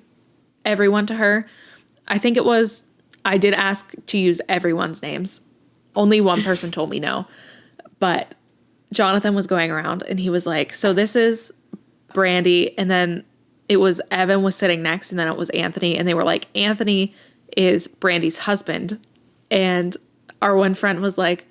S3: everyone to her, I did ask to use everyone's names. Only one person told me no. But Jonathan was going around and he was like, so this is Brandy. And then it was Evan was sitting next and then it was Anthony. And they were like, Anthony is Brandy's husband. And our one friend was like,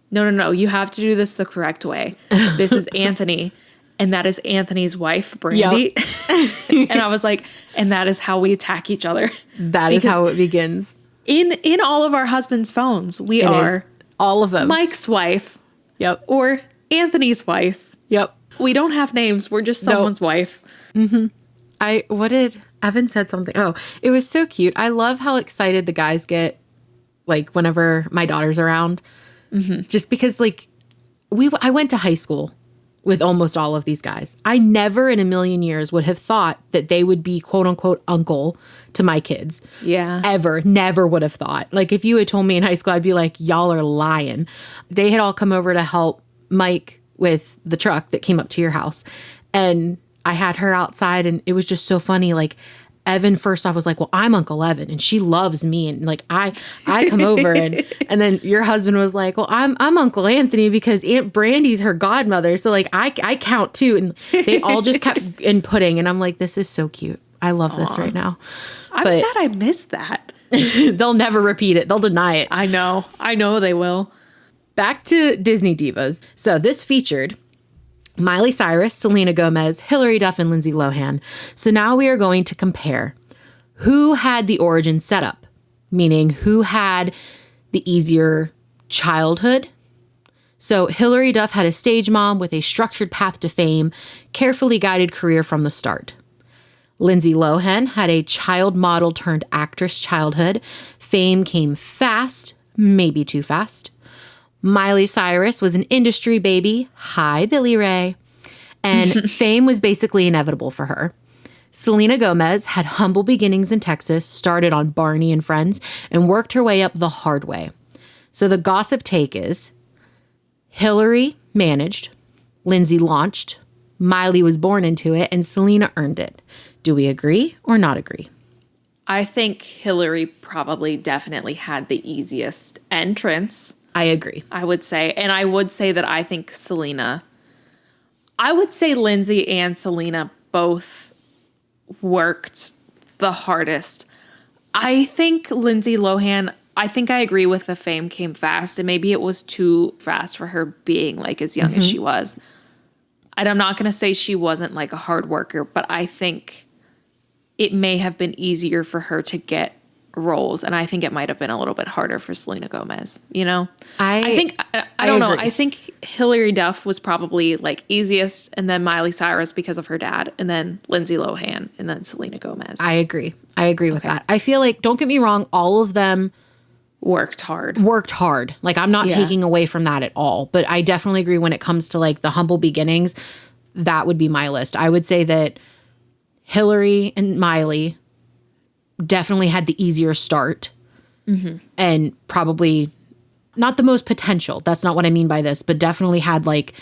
S3: no, you have to do this the correct way. This is Anthony, and that is Anthony's wife, Brandy. Yep. And I was like, and that is how we attack each other.
S2: That is how it begins.
S3: In all of our husbands' phones, we are
S2: all of them.
S3: Mike's wife.
S2: Yep.
S3: Or Anthony's wife.
S2: Yep.
S3: We don't have names. We're just someone's wife.
S2: Mm-hmm. Evan said something. Oh, it was so cute. I love how excited the guys get, like, whenever my daughter's around. Mm-hmm. Just because, like, I went to high school with almost all of these guys. I never in a million years would have thought that they would be quote unquote uncle to my kids.
S3: Yeah.
S2: Ever. Never would have thought. Like, if you had told me in high school, I'd be like, y'all are lying. They had all come over to help Mike with the truck that came up to your house. And I had her outside and it was just so funny. Like, Evan first off was like, well, I'm Uncle Evan and she loves me. And like, I come over and then your husband was like, well, I'm Uncle Anthony because Aunt Brandy's her godmother. So like, I count too. And they all just kept inputting. And I'm like, this is so cute. I love this right now.
S3: I'm sad I missed that.
S2: They'll never repeat it. They'll deny it.
S3: I know they will.
S2: Back to Disney Divas. So this featured Miley Cyrus, Selena Gomez, Hilary Duff, and Lindsay Lohan. So now we are going to compare who had the origin setup, meaning who had the easier childhood. So Hilary Duff had a stage mom with a structured path to fame, carefully guided career from the start. Lindsay Lohan had a child model turned actress childhood. Fame came fast, maybe too fast. Miley Cyrus was an industry baby. Hi, Billy Ray. And fame was basically inevitable for her. Selena Gomez had humble beginnings in Texas, started on Barney and Friends, and worked her way up the hard way. So the gossip take is Hilary managed, Lindsay launched, Miley was born into it, and Selena earned it. Do we agree or not agree?
S3: I think Hilary probably definitely had the easiest entrance.
S2: I agree.
S3: I would say. And I would say that I think I would say Lindsay and Selena both worked the hardest. I think Lindsay Lohan, I think I agree with the fame came fast. And maybe it was too fast for her being like as young as she was. And I'm not going to say she wasn't like a hard worker, but I think it may have been easier for her to get roles, and I think it might have been a little bit harder for Selena Gomez, you know? I don't know. I think Hilary Duff was probably like easiest, and then Miley Cyrus because of her dad, and then Lindsay Lohan, and then Selena Gomez.
S2: I agree with that. I feel like, don't get me wrong, all of them
S3: worked hard. Like, I'm not taking away from that at all, but I definitely agree when it comes to like the humble beginnings, that would be my list. I would say that Hilary and Miley definitely had the easier start and probably not the most potential. That's not what I mean by this, but definitely had like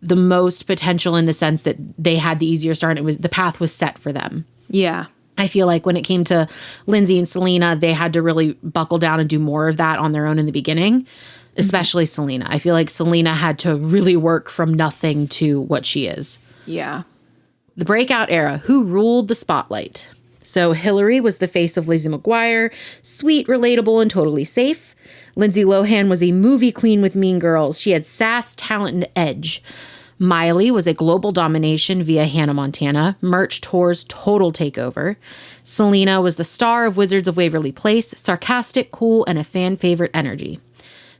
S3: the most potential in the sense that they had the easier start. And the path was set for them. Yeah.
S2: I feel like when it came to Lindsay and Selena, they had to really buckle down and do more of that on their own in the beginning, especially Selena. I feel like Selena had to really work from nothing to what she is.
S3: Yeah.
S2: The breakout era, who ruled the spotlight? So Hilary was the face of Lizzie McGuire, sweet, relatable, and totally safe. Lindsay Lohan was a movie queen with Mean Girls. She had sass, talent, and edge. Miley was a global domination via Hannah Montana, merch tours, total takeover. Selena was the star of Wizards of Waverly Place, sarcastic, cool, and a fan favorite energy.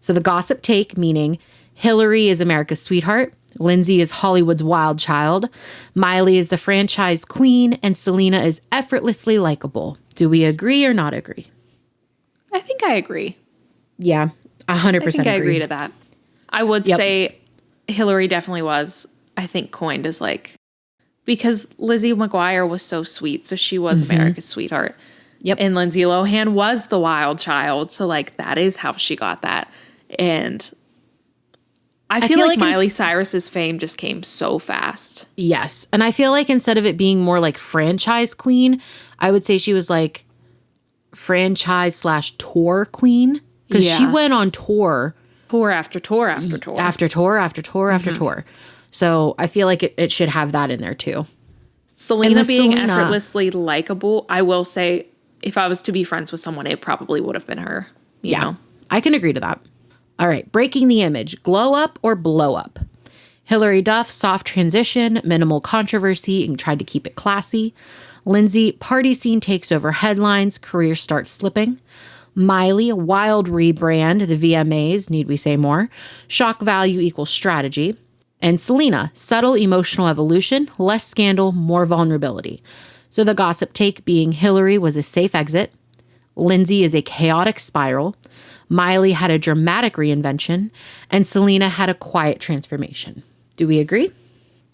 S2: So the gossip take, meaning Hilary is America's sweetheart, Lindsay is Hollywood's wild child, Miley is the franchise queen, and Selena is effortlessly likable. Do we agree or not agree?
S3: I think I agree.
S2: Yeah, 100%
S3: I think I agree to that. I would say Hilary definitely was, I think, coined as like because Lizzie McGuire was so sweet. So she was America's sweetheart.
S2: Yep.
S3: And Lindsay Lohan was the wild child. So like that is how she got that. And I feel like Miley Cyrus's fame just came so fast.
S2: Yes. And I feel like instead of it being more like franchise queen, I would say she was like franchise/tour queen. Because she went on tour.
S3: Tour after tour after tour.
S2: After tour after tour after tour. So I feel like it should have that in there too.
S3: Selena being effortlessly likable, I will say, if I was to be friends with someone, it probably would have been her. You know?
S2: I can agree to that. All right, breaking the image, glow up or blow up? Hilary Duff, soft transition, minimal controversy, and tried to keep it classy. Lindsay, party scene takes over headlines, career starts slipping. Miley, wild rebrand, the VMAs, need we say more? Shock value equals strategy. And Selena, subtle emotional evolution, less scandal, more vulnerability. So the gossip take being Hilary was a safe exit. Lindsay is a chaotic spiral. Miley had a dramatic reinvention. And Selena had a quiet transformation. Do we agree?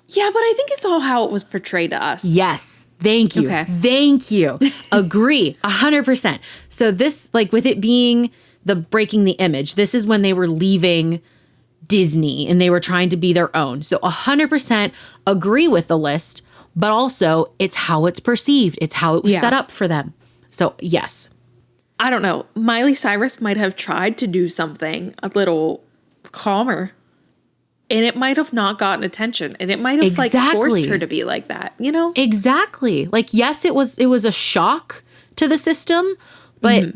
S3: Yeah, but I think it's all how it was portrayed to us.
S2: Yes. Thank you. Okay. Thank you. Agree. 100%. So this, like with it being the breaking the image, this is when they were leaving Disney and they were trying to be their own. So 100% agree with the list, but also it's how it's perceived. It's how it was set up for them. So yes.
S3: I don't know. Miley Cyrus might have tried to do something a little calmer. And it might have not gotten attention. And it might have like forced her to be like that, you know?
S2: Exactly. Like, yes, it was a shock to the system, but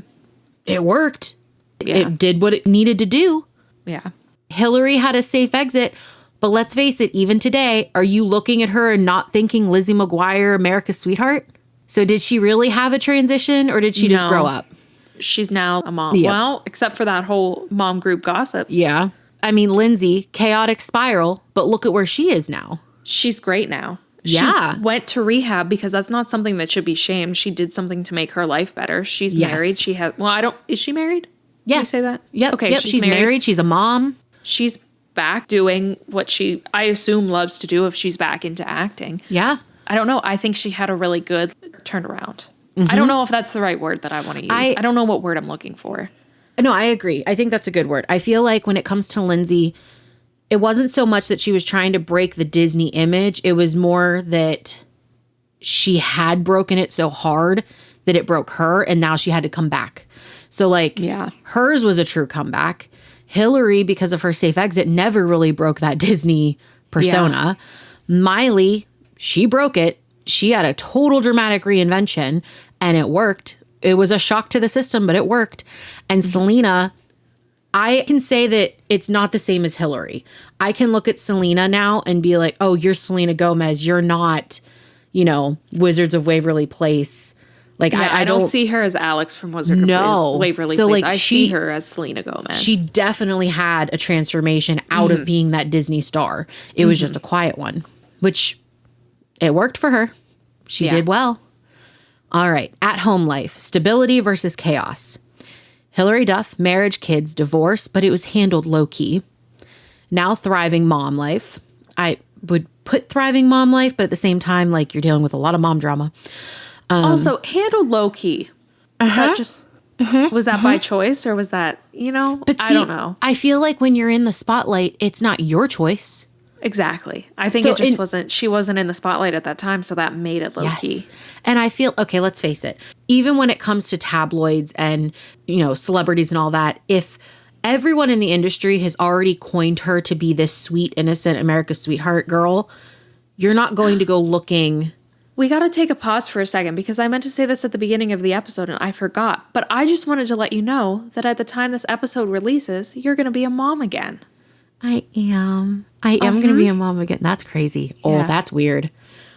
S2: it worked. Yeah. It did what it needed to do.
S3: Yeah.
S2: Hilary had a safe exit, but let's face it, even today, are you looking at her and not thinking Lizzie McGuire, America's sweetheart? So did she really have a transition or did she just grow up?
S3: She's now a mom. Yep. Well, except for that whole mom group gossip.
S2: Yeah. I mean, Lindsay, chaotic spiral, but look at where she is now.
S3: She's great now.
S2: Yeah.
S3: She went to rehab because that's not something that should be shamed. She did something to make her life better. She's married. She has, is she married?
S2: Yes.
S3: Did you say that?
S2: Yep.
S3: Okay.
S2: Yep. She's married. She's a mom.
S3: She's back doing what she, I assume, loves to do if she's back into acting.
S2: Yeah.
S3: I don't know. I think she had a really good turnaround. I don't know if that's the right word that I want to use. I don't know what word I'm looking for.
S2: No, I agree. I think that's a good word. I feel like when it comes to Lindsay, it wasn't so much that she was trying to break the Disney image. It was more that she had broken it so hard that it broke her and now she had to come back. So like hers was a true comeback. Hilary, because of her safe exit, never really broke that Disney persona. Yeah. Miley, she broke it. She had a total dramatic reinvention and it worked. It was a shock to the system, but it worked. And Selena, I can say that it's not the same as Hilary. I can look at Selena now and be like, oh, you're Selena Gomez. You're not, Wizards of Waverly Place. Like, I don't see
S3: her as Alex from Wizards of Waverly Place. Like, I see her as Selena Gomez.
S2: She definitely had a transformation out of being that Disney star. It was just a quiet one, which it worked for her. She did well. All right. At home life, stability versus chaos. Hilary Duff, marriage, kids, divorce, but it was handled low key. Now thriving mom life. I would put thriving mom life, but at the same time, like you're dealing with a lot of mom drama.
S3: Also handled low key. Is that just, was that by choice or was that, but I don't know.
S2: I feel like when you're in the spotlight, it's not your choice.
S3: Exactly. I think it just wasn't, she wasn't in the spotlight at that time, so that made it low key.
S2: And I feel, okay, let's face it, even when it comes to tabloids and, celebrities and all that, if everyone in the industry has already coined her to be this sweet, innocent America's sweetheart girl, you're not going to go looking.
S3: We got to take a pause for a second because I meant to say this at the beginning of the episode and I forgot. But I just wanted to let you know that at the time this episode releases, you're going to be a mom again.
S2: I am going to be a mom again. That's crazy. Oh, that's weird.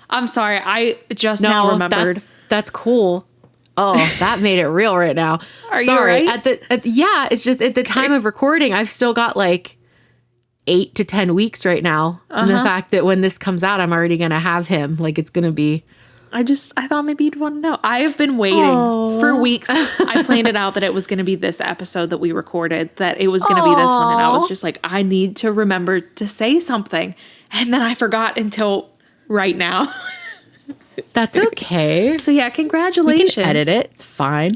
S3: I'm sorry. I just now remembered.
S2: That's cool. Oh, that made it real right now.
S3: Are you all right?
S2: It's just at the time of recording, I've still got like 8 to 10 weeks right now. And the fact that when this comes out, I'm already going to have him. Like it's going to be.
S3: I thought maybe you'd want to know. I have been waiting for weeks. I planned it out that it was going to be this episode that we recorded, that it was going to be this one. And I was just like, I need to remember to say something. And then I forgot until right now.
S2: That's okay.
S3: So yeah,
S2: We
S3: congratulations.
S2: can edit it. It's fine.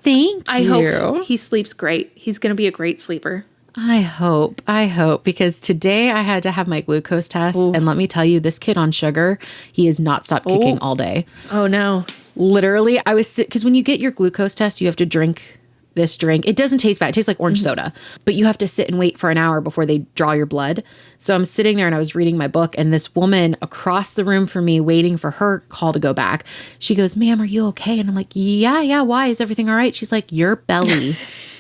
S2: Thank
S3: I
S2: you.
S3: hope he sleeps great. He's going to be a great sleeper.
S2: I hope, because today I had to have my glucose test.
S3: Ooh.
S2: And let me tell you, this kid on sugar, he has not stopped kicking all day.
S3: Oh, no.
S2: Literally, I was because when you get your glucose test, you have to drink this drink. It doesn't taste bad. It tastes like orange soda, but you have to sit and wait for an hour before they draw your blood. So I'm sitting there and I was reading my book, and this woman across the room from me waiting for her call to go back. She goes, "Ma'am, are you okay?" And I'm like, yeah. Why? Is everything all right? She's like, "Your belly."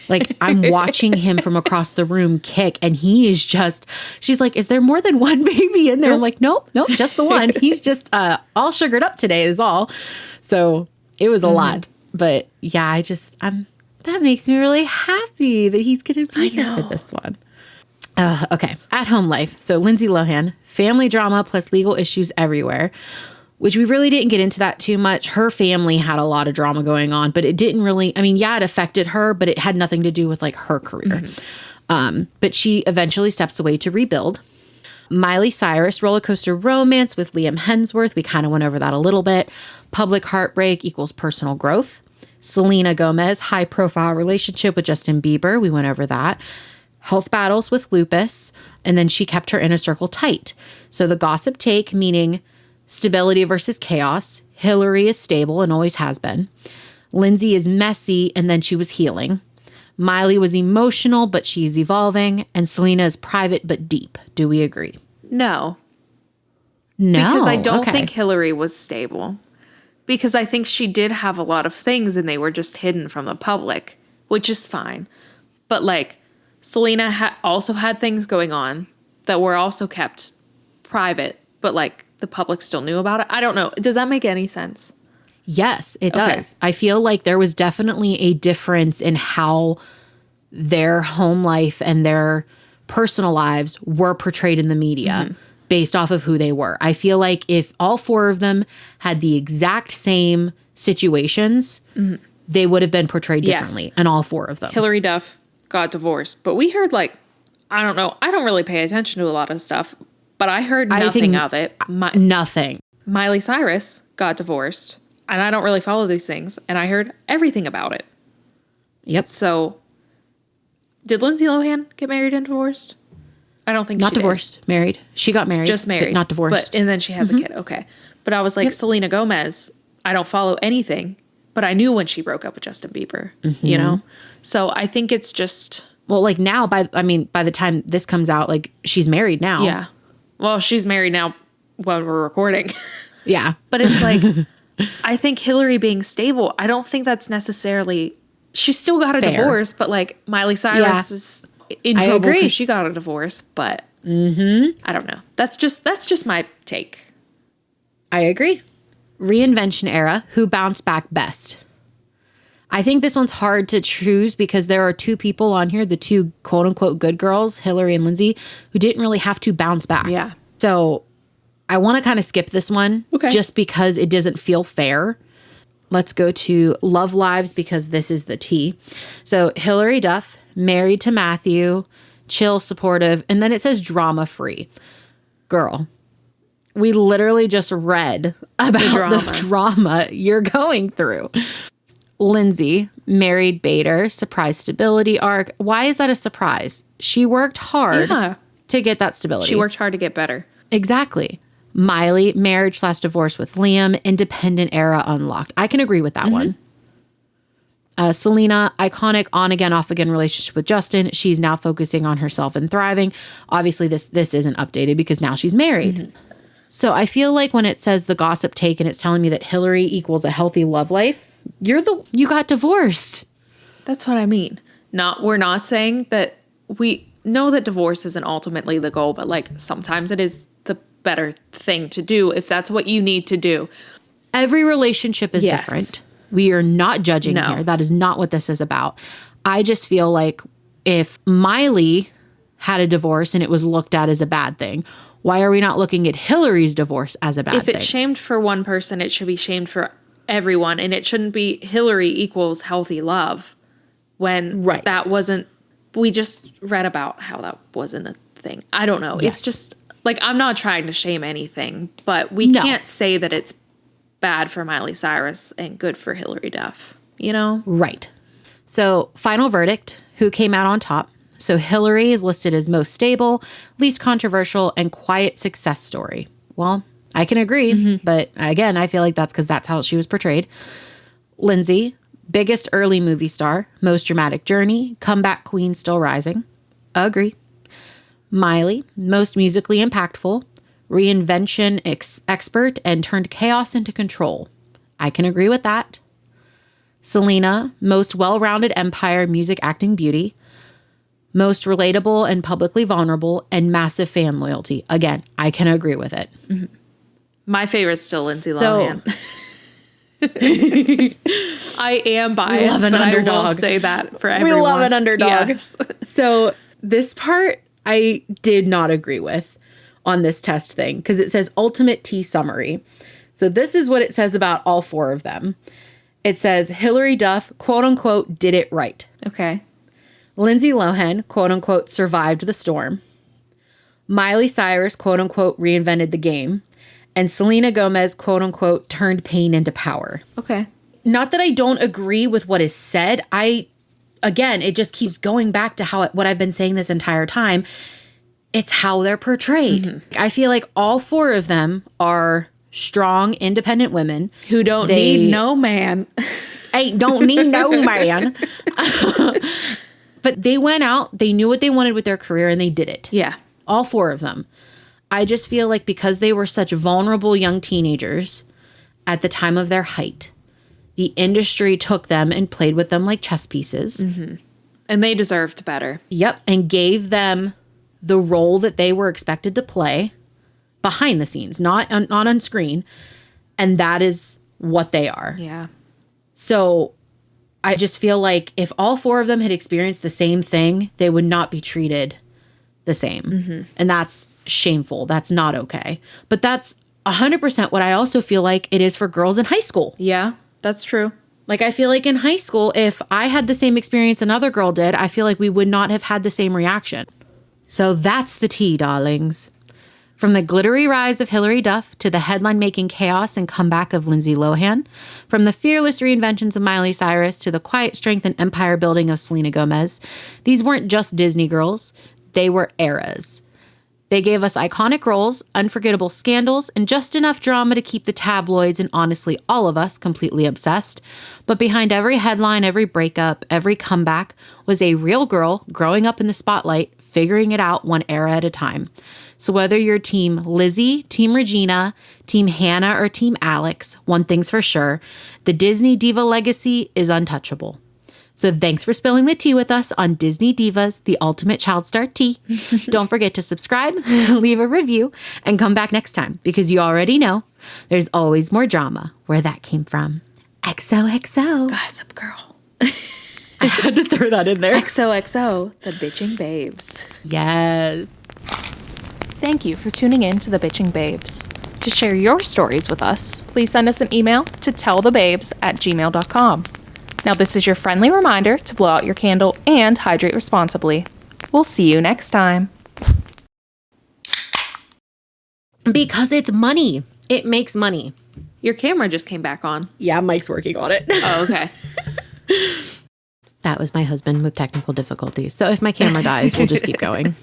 S2: Like, I'm watching him from across the room kick, and he is just, she's like, "Is there more than one baby in there?" I'm like, nope, just the one. He's just all sugared up today is all. So it was a lot. But yeah, that makes me really happy that he's going to be here for this one. Okay. At home life. So Lindsay Lohan, family drama plus legal issues everywhere, which we really didn't get into that too much. Her family had a lot of drama going on, but it didn't really, it affected her, but it had nothing to do with like her career. But she eventually steps away to rebuild. Miley Cyrus, roller coaster romance with Liam Hemsworth. We kind of went over that a little bit. Public heartbreak equals personal growth. Selena Gomez, high profile relationship with Justin Bieber. We went over that. Health battles with lupus. And then she kept her inner circle tight. So the gossip take, meaning stability versus chaos. Hilary is stable and always has been. Lindsay is messy, and then she was healing. Miley was emotional, but she's evolving. And Selena is private but deep. Do we agree?
S3: No.
S2: No.
S3: Because I don't
S2: okay.
S3: think Hilary was stable. Because I think she did have a lot of things and they were just hidden from the public, which is fine. But like, Selena also had things going on that were also kept private, but like the public still knew about it. I don't know. Does that make any sense?
S2: Yes, it does. I feel like there was definitely a difference in how their home life and their personal lives were portrayed in the media based off of who they were. I feel like if all four of them had the exact same situations, they would have been portrayed differently, and all four of them.
S3: Hilary Duff got divorced, but we heard like, I don't know. I don't really pay attention to a lot of stuff, but I heard nothing of it.
S2: Nothing.
S3: Miley Cyrus got divorced, and I don't really follow these things, and I heard everything about it.
S2: Yep.
S3: So, did Lindsay Lohan get married and divorced? I don't think
S2: not
S3: she
S2: divorced.
S3: did.
S2: Married. She got married.
S3: Just married.
S2: But not divorced.
S3: And then she has a kid. Okay. But I was like, Selena Gomez, I don't follow anything, but I knew when she broke up with Justin Bieber, you know? So I think it's just...
S2: Well, like now, by the time this comes out, like she's married now.
S3: Yeah. Well, she's married now when we're recording.
S2: Yeah.
S3: But it's like, I think Hilary being stable, I don't think that's necessarily... She still got a divorce, but like Miley Cyrus is in trouble because she got a divorce, but I don't know. That's just my take.
S2: I agree. Reinvention era, who bounced back best? I think this one's hard to choose because there are two people on here, the two quote unquote good girls, Hilary and Lindsay, who didn't really have to bounce back.
S3: Yeah.
S2: So I want to kind of skip this one just because it doesn't feel fair. Let's go to Love Lives because this is the tea. So Hilary Duff, married to Matthew, chill, supportive, and then it says drama free. Girl, we literally just read about the drama you're going through. Lindsay, married Bader, surprise stability arc. Why is that a surprise? She worked hard to get that stability.
S3: She worked hard to get better.
S2: Exactly. Miley, marriage/divorce with Liam, independent era unlocked. I can agree with that one. Selena, iconic on again, off again relationship with Justin. She's now focusing on herself and thriving. Obviously, this isn't updated because now she's married. So I feel like when it says the gossip take and it's telling me that Hilary equals a healthy love life, you got divorced.
S3: That's what I mean. We're not saying that we know that divorce isn't ultimately the goal, but like sometimes it is the better thing to do if that's what you need to do.
S2: Every relationship is different. We are not judging here. That is not what this is about. I just feel like if Miley had a divorce and it was looked at as a bad thing, why are we not looking at Hilary's divorce as a bad thing?
S3: If it's shamed for one person, it should be shamed for everyone. And it shouldn't be Hilary equals healthy love when that wasn't, we just read about how that wasn't a thing. I don't know. It's just, like, I'm not trying to shame anything, but we can't say that it's bad for Miley Cyrus and good for Hilary Duff, you know?
S2: Right. So, final verdict, who came out on top? So, Hilary is listed as most stable, least controversial, and quiet success story. Well, I can agree, but again, I feel like that's because that's how she was portrayed. Lindsay, biggest early movie star, most dramatic journey, comeback queen still rising. Agree. Miley, most musically impactful, reinvention expert, and turned chaos into control. I can agree with that. Selena, most well-rounded empire, music, acting, beauty. Most relatable and publicly vulnerable, and massive fan loyalty. Again, I can agree with it.
S3: My favorite's still Lindsay Lohan. I am biased, but underdog. I will say that for everyone.
S2: We love an underdog.
S3: Yes.
S2: So this part I did not agree with on this test thing because it says ultimate T summary. So this is what it says about all four of them. It says Hilary Duff, quote unquote, did it right.
S3: Okay.
S2: Lindsay Lohan, quote unquote, survived the storm. Miley Cyrus, quote unquote, reinvented the game. And Selena Gomez, quote unquote, turned pain into power.
S3: Okay.
S2: Not that I don't agree with what is said. Again, it just keeps going back to what I've been saying this entire time. It's how they're portrayed. I feel like all four of them are strong, independent women
S3: who don't need no man.
S2: Don't need no man. But they went out, they knew what they wanted with their career, and they did it.
S3: Yeah.
S2: All four of them. I just feel like because they were such vulnerable young teenagers at the time of their height, the industry took them and played with them like chess pieces.
S3: And they deserved better.
S2: Yep. And gave them the role that they were expected to play behind the scenes, not on screen. And that is what they are.
S3: Yeah.
S2: So I just feel like if all four of them had experienced the same thing, they would not be treated the same. And that's shameful. That's not okay. But that's 100% what I also feel like it is for girls in high school.
S3: Yeah, that's true.
S2: Like, I feel like in high school, if I had the same experience another girl did, I feel like we would not have had the same reaction. So that's the tea, darlings. From the glittery rise of Hilary Duff to the headline-making chaos and comeback of Lindsay Lohan, from the fearless reinventions of Miley Cyrus to the quiet strength and empire building of Selena Gomez, these weren't just Disney girls, they were eras. They gave us iconic roles, unforgettable scandals, and just enough drama to keep the tabloids and honestly all of us completely obsessed. But behind every headline, every breakup, every comeback was a real girl growing up in the spotlight, figuring it out one era at a time. So whether you're Team Lizzie, Team Regina, Team Hannah, or Team Alex, one thing's for sure, the Disney Diva legacy is untouchable. So thanks for spilling the tea with us on Disney Divas, the ultimate child star tea. Don't forget to subscribe, leave a review, and come back next time because you already know there's always more drama where that came from. XOXO.
S3: Gossip Girl.
S2: I had to throw that in there.
S3: XOXO, the bitching babes.
S2: Yes.
S4: Thank you for tuning in to the Bitching Babes. To share your stories with us, please send us an email to tellthebabes@gmail.com. Now, this is your friendly reminder to blow out your candle and hydrate responsibly. We'll see you next time.
S2: Because it's money. It makes money.
S3: Your camera just came back on.
S2: Yeah, Mike's working on it.
S3: Oh, okay.
S2: That was my husband with technical difficulties. So if my camera dies, we'll just keep going.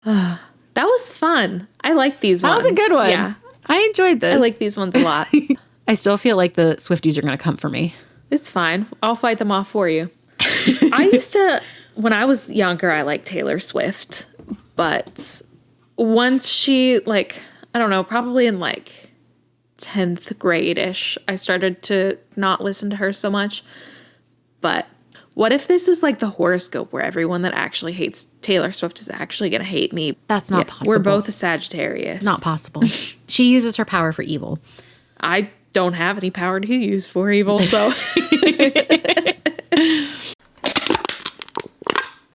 S3: That was fun. I like these ones.
S2: That was a good one.
S3: Yeah.
S2: I enjoyed this.
S3: I like these ones a lot.
S2: I still feel like the Swifties are going to come for me.
S3: It's fine. I'll fight them off for you. I used to, when I was younger, I liked Taylor Swift. But once she, like, I don't know, probably in like 10th grade-ish, I started to not listen to her so much. But what if this is like the horoscope where everyone that actually hates Taylor Swift is actually going to hate me?
S2: That's not possible.
S3: We're both a Sagittarius.
S2: It's not possible. She uses her power for evil.
S3: I don't have any power to use for evil, so.